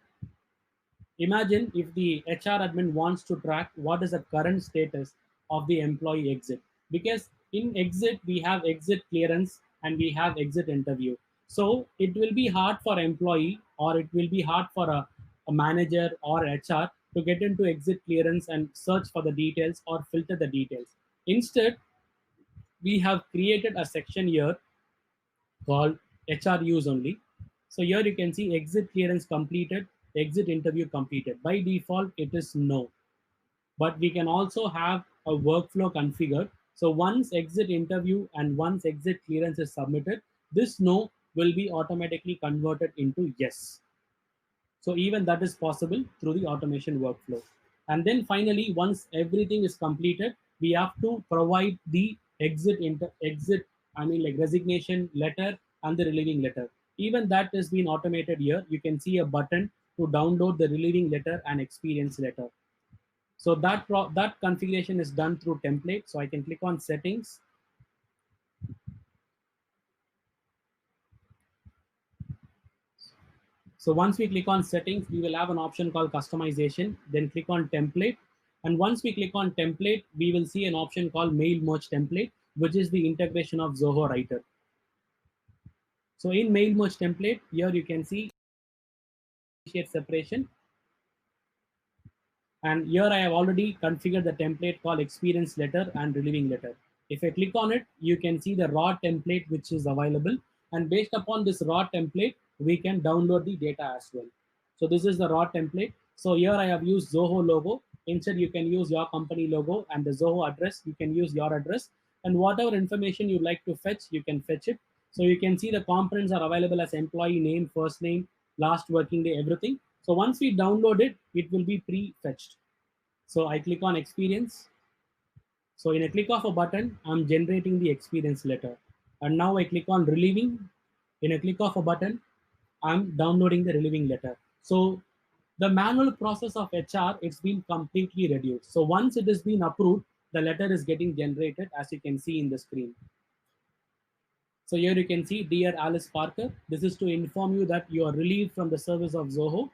imagine if the HR admin wants to track what is the current status of the employee exit. Because in exit, we have exit clearance and we have exit interview. So it will be hard for employee, or it will be hard for a manager or HR to get into exit clearance and search for the details or filter the details. Instead, we have created a section here called HR use only. So here you can see exit clearance completed, exit interview completed. By default, it is no. But we can also have a workflow configured. So once exit interview and once exit clearance is submitted, this no will be automatically converted into yes. So even that is possible through the automation workflow. And then finally, once everything is completed, we have to provide the like resignation letter and the relieving letter. Even that has been automated here. You can see a button to download the relieving letter and experience letter. So that configuration is done through template. So I can click on settings. So once we click on settings, we will have an option called customization. Then click on template. And once we click on template, we will see an option called mail merge template, which is the integration of Zoho Writer. So in mail merge template, here you can see initiate separation. And here I have already configured the template called experience letter and relieving letter. If I click on it, you can see the raw template which is available. And based upon this raw template, we can download the data as well. So this is the raw template. So here I have used Zoho logo. Instead, you can use your company logo, and the Zoho address, you can use your address. And whatever information you like to fetch, you can fetch it. So you can see the components are available as employee name, first name, last working day, everything. So once we download it, it will be pre-fetched. So I click on experience. So in a click of a button, I'm generating the experience letter. And now I click on relieving. In a click of a button, I'm downloading the relieving letter. So the manual process of HR, it's been completely reduced. So once it has been approved, the letter is getting generated, as you can see in the screen. So here you can see, dear Alice Parker, this is to inform you that you are relieved from the service of Zoho.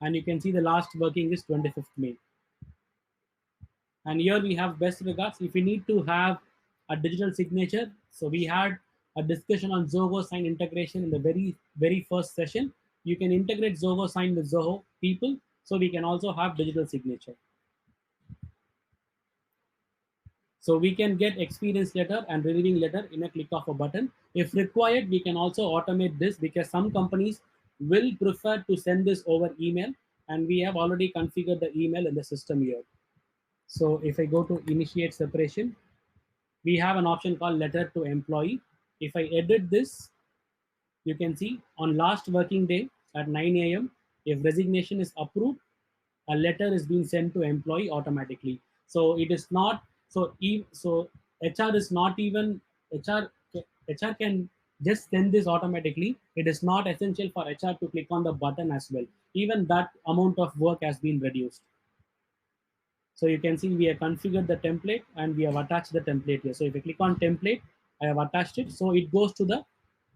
And you can see the last working is 25th May. And here we have best regards. If you need to have a digital signature. So we had a discussion on Zoho Sign integration in the very first session. You can integrate Zoho Sign with Zoho people, so we can also have digital signature. So we can get experience letter and relieving letter in a click of a button. If required, we can also automate this because some companies will prefer to send this over email, and we have already configured the email in the system here. So if I go to initiate separation, we have an option called letter to employee. If I edit this, you can see on last working day at 9 a.m., if resignation is approved, a letter is being sent to employee automatically. So it is not so HR is not even HR can just send this automatically. It is not essential for HR to click on the button as well. Even that amount of work has been reduced. So you can see we have configured the template and we have attached the template here. So if I click on template, I have attached it. So it goes to the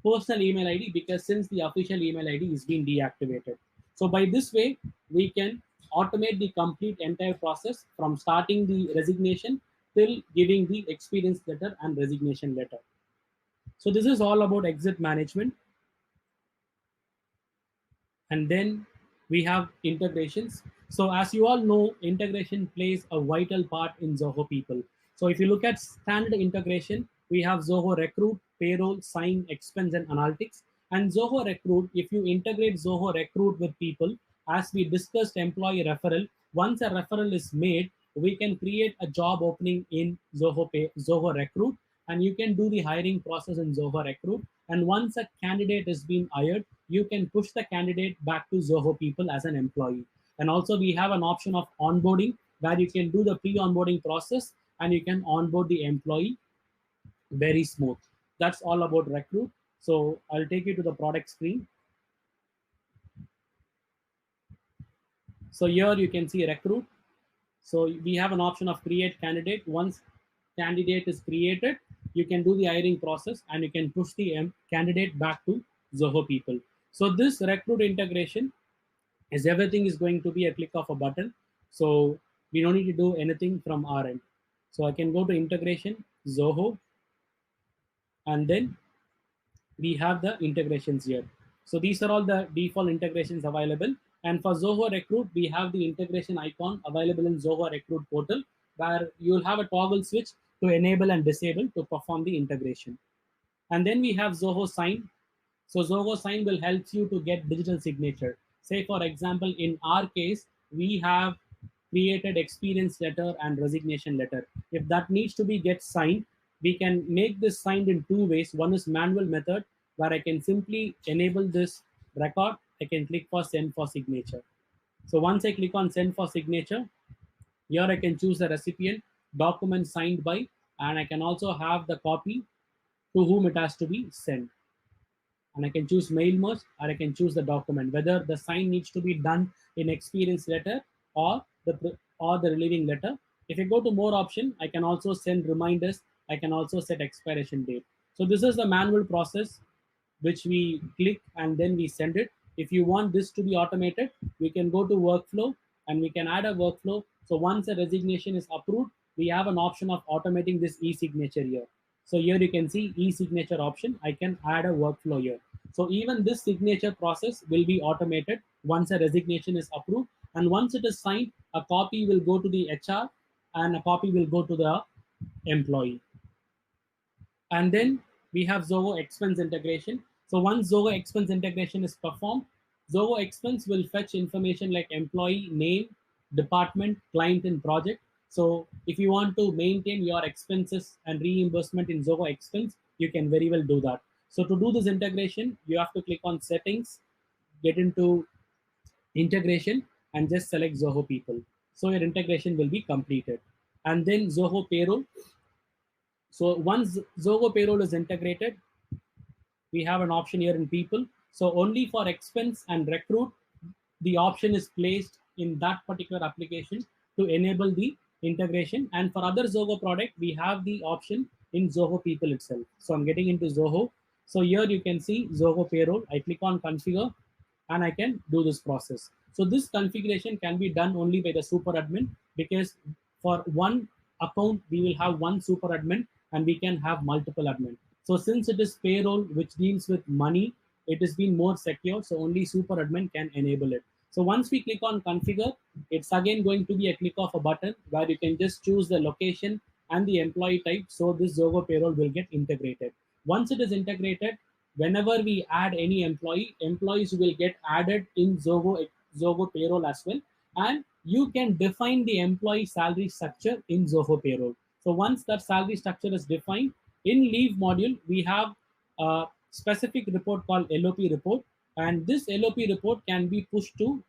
personal email ID because since the official email ID is being deactivated. So by this way, we can automate the complete entire process from starting the resignation till giving the experience letter and resignation letter. So this is all about exit management. And then we have integrations. So as you all know, integration plays a vital part in Zoho people. So if you look at standard integration, we have Zoho Recruit, Payroll, Sign, Expense, and Analytics. And Zoho Recruit, if you integrate Zoho Recruit with people, as we discussed employee referral, once a referral is made, we can create a job opening in Zoho Recruit, and you can do the hiring process in Zoho Recruit. And once a candidate is being hired, you can push the candidate back to Zoho people as an employee. And also we have an option of onboarding where you can do the pre-onboarding process and you can onboard the employee very smooth. That's all about Recruit. So I'll take you to the product screen. So here you can see Recruit. So we have an option of create candidate. Once candidate is created, you can do the hiring process and you can push the candidate back to Zoho people. So this Recruit integration is everything is going to be a click of a button. So we don't need to do anything from our end. So I can go to integration, Zoho, and then we have the integrations here. So these are all the default integrations available. And for Zoho Recruit, we have the integration icon available in Zoho Recruit portal, where you'll have a toggle switch to enable and disable to perform the integration. And then we have Zoho Sign. So Zoho Sign will help you to get digital signature. Say, for example, in our case, we have created experience letter and resignation letter. If that needs to be get signed, we can make this signed in two ways. One is manual method, where I can simply enable this record. I can click for send for signature. So once I click on send for signature, here I can choose the recipient, document signed by, and I can also have the copy to whom it has to be sent. And I can choose mail merge, or I can choose the document, whether the sign needs to be done in experience letter or the relieving letter. If I go to more option, I can also send reminders. I can also set expiration date. So this is the manual process which we click and then we send it. If you want this to be automated, we can go to workflow and we can add a workflow. So once a resignation is approved, we have an option of automating this e-signature here. So here you can see e-signature option. I can add a workflow here. So even this signature process will be automated once a resignation is approved. And once it is signed, a copy will go to the HR and a copy will go to the employee. And then we have Zoho Expense integration. So once Zoho Expense integration is performed, Zoho Expense will fetch information like employee name, department, client, and project. So if you want to maintain your expenses and reimbursement in Zoho Expense, you can very well do that. So to do this integration, you have to click on settings, get into integration, and just select Zoho people. So your integration will be completed. And then Zoho Payroll. So once Zoho Payroll is integrated, we have an option here in people. So only for expense and recruit, the option is placed in that particular application to enable the integration. And for other Zoho product, we have the option in Zoho people itself. So I'm getting into Zoho. So here you can see Zoho Payroll. I click on configure and I can do this process. So this configuration can be done only by the super admin, because for one account, we will have one super admin and we can have multiple admin. So since it is payroll which deals with money, it has been more secure. So only super admin can enable it. So once we click on configure, it's again going to be a click of a button where you can just choose the location and the employee type. So this Zoho payroll will get integrated. Once it is integrated, whenever we add any employee, employees will get added in Zoho payroll as well. And you can define the employee salary structure in Zoho payroll. So once that salary structure is defined, in leave module, we have a specific report called LOP report. And this LOP report can be pushed to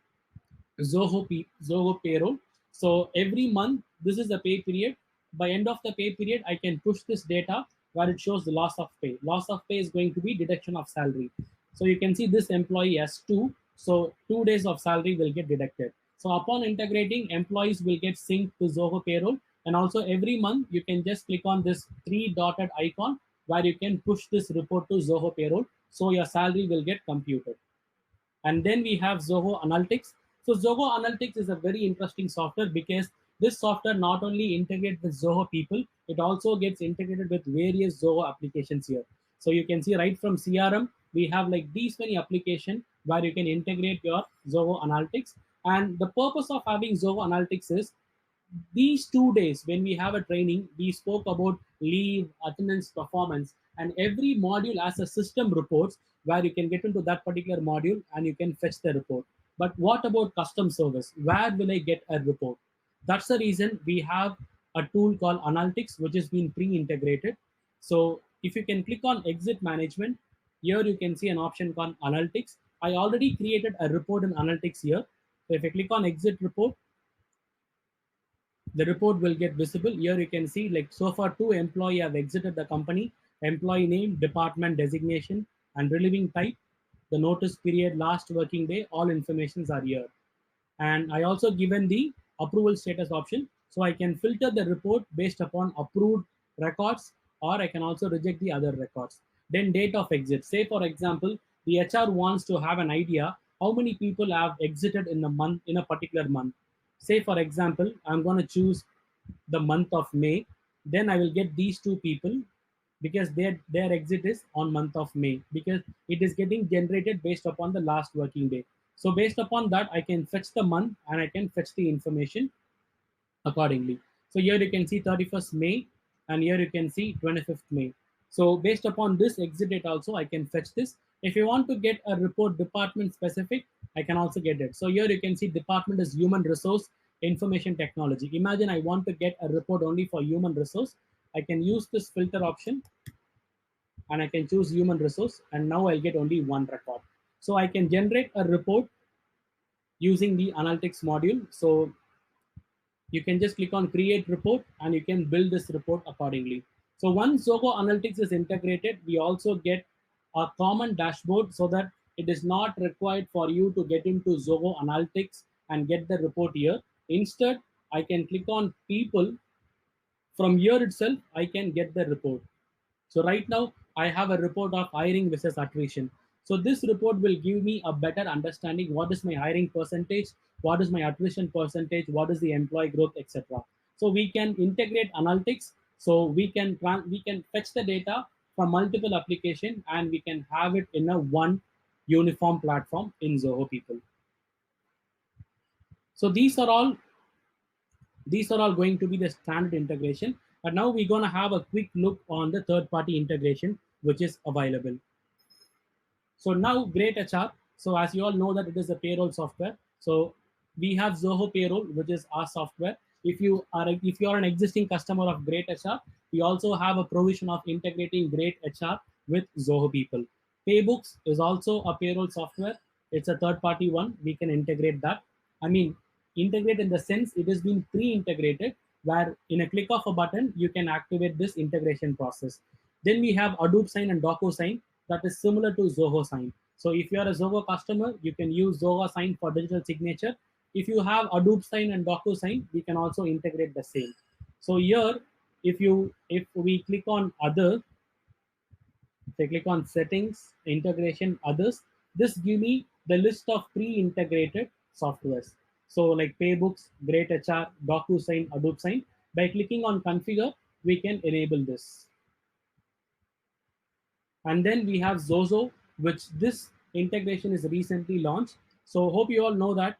Zoho payroll. So every month, this is the pay period. By end of the pay period, I can push this data where it shows the loss of pay. Loss of pay is going to be deduction of salary. So you can see this employee has 2. So 2 days of salary will get deducted. So upon integrating, employees will get synced to Zoho payroll. And also every month, you can just click on this 3 dotted icon where you can push this report to Zoho payroll. So your salary will get computed. And then we have Zoho Analytics. So Zoho Analytics is a very interesting software because this software not only integrates with Zoho people, it also gets integrated with various Zoho applications here. So you can see right from CRM, we have like these many applications where you can integrate your Zoho Analytics. And the purpose of having Zoho Analytics is these 2 days when we have a training, we spoke about leave, attendance, performance, and every module has a system reports where you can get into that particular module and you can fetch the report. But what about custom service? Where will I get a report? That's the reason we have a tool called Analytics, which has been pre-integrated. So if you can click on exit management, here you can see an option called Analytics. I already created a report in Analytics here. So if I click on exit report, the report will get visible. Here you can see like so far 2 employee have exited the company, employee name, department designation, and relieving type, the notice period, last working day, all informations are here. And I also given the approval status option. So I can filter the report based upon approved records, or I can also reject the other records. Then date of exit. Say for example, the HR wants to have an idea how many people have exited in a month, in a particular month. Say for example, I'm going to choose the month of May. Then I will get these 2 people because their exit is on month of May, because it is getting generated based upon the last working day. So based upon that, I can fetch the month and I can fetch the information accordingly. So here you can see 31st May, and here you can see 25th May. So based upon this exit date also, I can fetch this. If you want to get a report department specific, I can also get it. So here you can see department is human resource information technology. Imagine I want to get a report only for human resource. I can use this filter option and I can choose human resource, and now I'll get only one record. So I can generate a report using the analytics module. So you can just click on create report and you can build this report accordingly. So once Zoho Analytics is integrated, we also get a common dashboard so that it is not required for you to get into Zoho Analytics and get the report here. Instead, I can click on people. From here itself, I can get the report. So right now, I have a report of hiring versus attrition. So this report will give me a better understanding what is my hiring percentage, what is my attrition percentage, what is the employee growth, etc. So we can integrate analytics. So we can fetch the data from multiple application and we can have it in a one uniform platform in Zoho People. So these are all going to be the standard integration. But now we're going to have a quick look on the third-party integration, which is available. So now Great HR. So as you all know that it is a payroll software. So we have Zoho Payroll, which is our software. If you are an existing customer of Great HR, we also have a provision of integrating Great HR with Zoho People. Paybooks is also a payroll software. It's a third-party one. We can integrate that. I mean, integrate in the sense it has been pre-integrated, where in a click of a button you can activate this integration process. Then we have Hadoop Sign and DocuSign that is similar to Zoho Sign. So if you are a Zoho customer, you can use Zoho Sign for digital signature. If you have Hadoop Sign and DocuSign, we can also integrate the same. So here, if we click on other, if I click on settings, integration, others, this give me the list of pre-integrated softwares. So like Paybooks, Great HR, DocuSign, Hadoop Sign. By clicking on configure, we can enable this. And then we have Zozo, which this integration is recently launched. So hope you all know that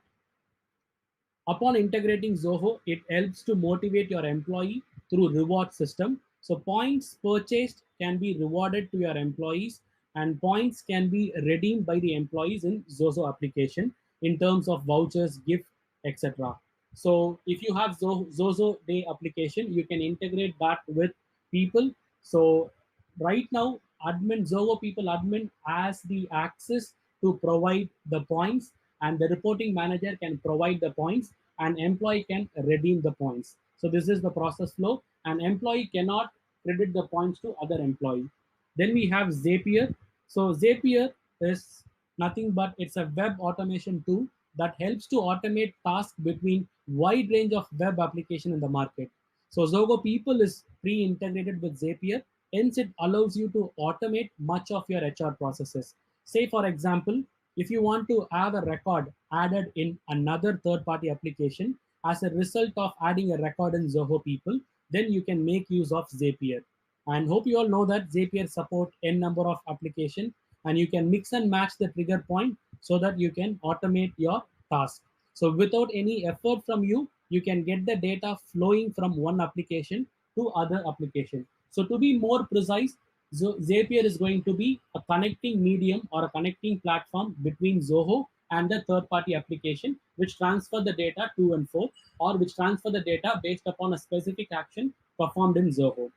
upon integrating Zoho, it helps to motivate your employee through reward system. So points purchased can be rewarded to your employees, and points can be redeemed by the employees in Zozo application in terms of vouchers, gift, etc. So if you have Zozo Day application, you can integrate that with people. So right now, admin Zoho people admin has the access to provide the points, and the reporting manager can provide the points, and employee can redeem the points. So this is the process flow. An employee cannot credit the points to other employee. Then we have Zapier. So Zapier is nothing but it's a web automation tool that helps to automate tasks between wide range of web application in the market. So Zogo People is pre-integrated with Zapier, hence it allows you to automate much of your HR processes. Say for example, if you want to have a record added in another third-party application as a result of adding a record in Zoho People, then you can make use of Zapier. And hope you all know that Zapier support n number of application, and you can mix and match the trigger point so that you can automate your task. So without any effort from you, you can get the data flowing from one application to other application. So to be more precise, Zapier is going to be a connecting medium or a connecting platform between Zoho and the third-party application, which transfer the data to and fro, or which transfer the data based upon a specific action performed in Zoho.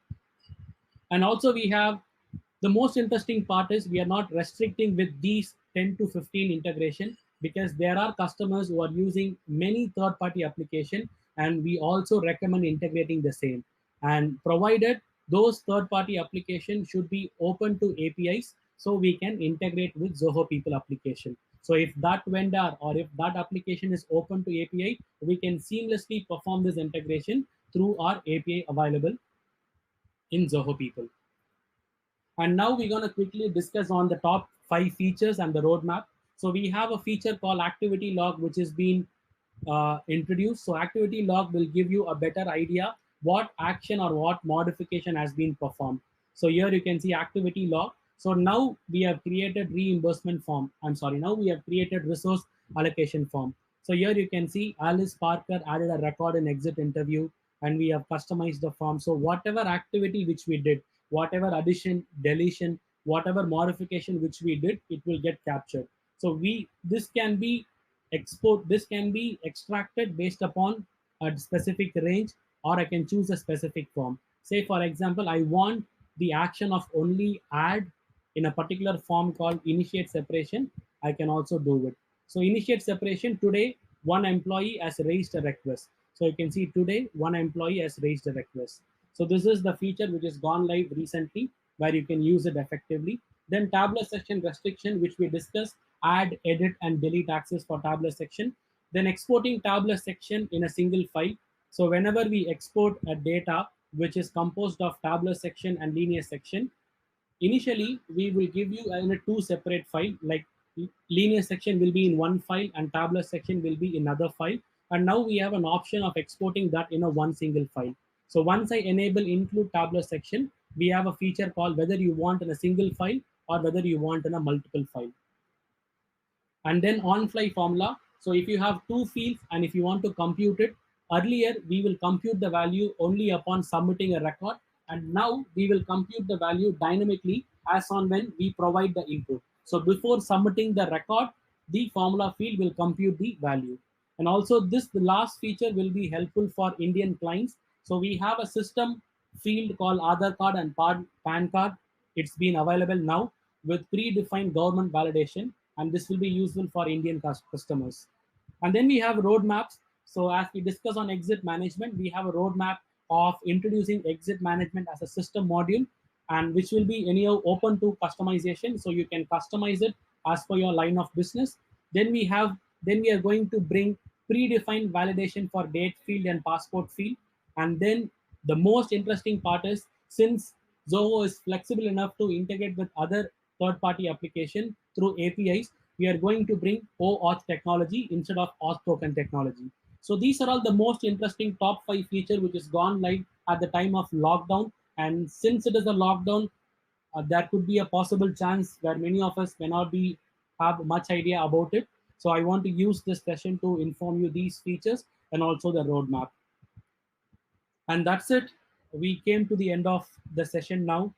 And also we have the most interesting part is we are not restricting with these 10 to 15 integration, because there are customers who are using many third party application, and we also recommend integrating the same, and provided those third party application should be open to APIs, so we can integrate with Zoho People application. So if that vendor or if that application is open to API, we can seamlessly perform this integration through our API available in Zoho People. And now we're going to quickly discuss on the top 5 features and the roadmap. So we have a feature called activity log, which is being introduced. So activity log will give you a better idea what action or what modification has been performed. So here you can see activity log. So now we have created reimbursement form. I'm sorry, now we have created resource allocation form. So here you can see Alice Parker added a record in exit interview, and we have customized the form. So whatever activity which we did, whatever addition, deletion, whatever modification which we did, it will get captured. So this can be this can be extracted based upon a specific range, or I can choose a specific form. Say for example, I want the action of only add in a particular form called initiate separation. I can also do it. So initiate separation, today one employee has raised a request. So you can see today one employee has raised a request. So this is the feature which has gone live recently, where you can use it effectively. Then tabular section restriction, which we discussed, add, edit, and delete access for tabular section. Then exporting tabular section in a single file. So whenever we export a data which is composed of tabular section and linear section, initially we will give you in a two separate file, like linear section will be in one file and tabular section will be in another file. And now we have an option of exporting that in a one single file. So once I enable include tabular section, we have a feature called whether you want in a single file or whether you want in a multiple file. And then on fly formula. So if you have two fields and if you want to compute it, earlier we will compute the value only upon submitting a record, and now we will compute the value dynamically as on when we provide the input. So before submitting the record, the formula field will compute the value. And also the last feature will be helpful for Indian clients. So we have a system field called Aadhaar card and PAN card. It's been available now with predefined government validation, and this will be useful for Indian customers. And then we have roadmaps. So as we discuss on exit management, we have a roadmap of introducing exit management as a system module, and which will be anyhow open to customization. So you can customize it as per your line of business. Then we are going to bring predefined validation for date field and passport field. And then the most interesting part is, since Zoho is flexible enough to integrate with other third-party application through APIs, we are going to bring OAuth technology instead of auth token technology. So these are all the most interesting top 5 feature which has gone live at the time of lockdown. And since it is a lockdown, there could be a possible chance where many of us may not be have much idea about it. So I want to use this session to inform you these features and also the roadmap. And that's it. We came to the end of the session now.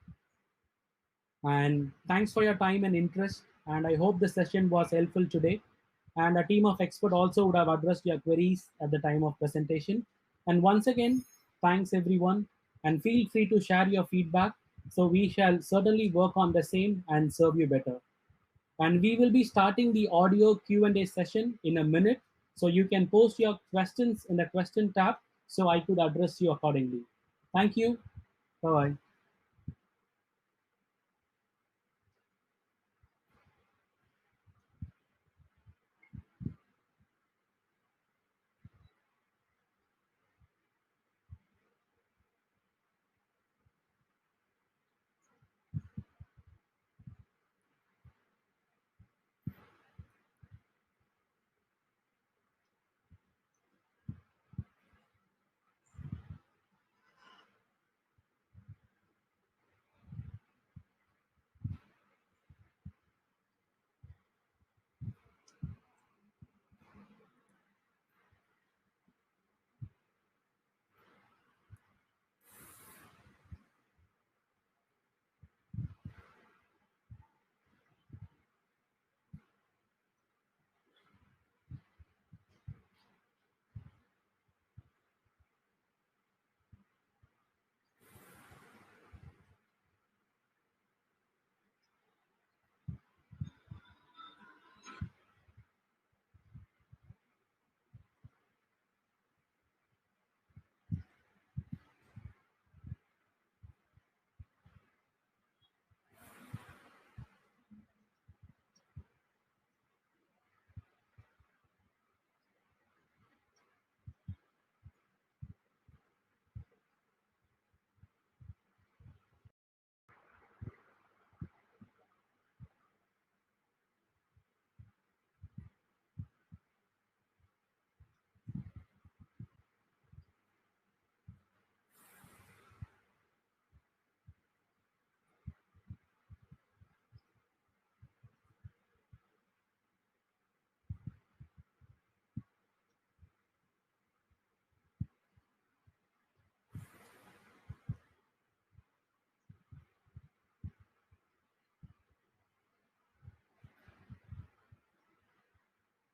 And thanks for your time and interest. And I hope the session was helpful today. And a team of experts also would have addressed your queries at the time of presentation. And once again, thanks everyone. And feel free to share your feedback. So we shall certainly work on the same and serve you better. And we will be starting the audio Q&A session in a minute. So you can post your questions in the question tab so I could address you accordingly. Thank you. Bye-bye.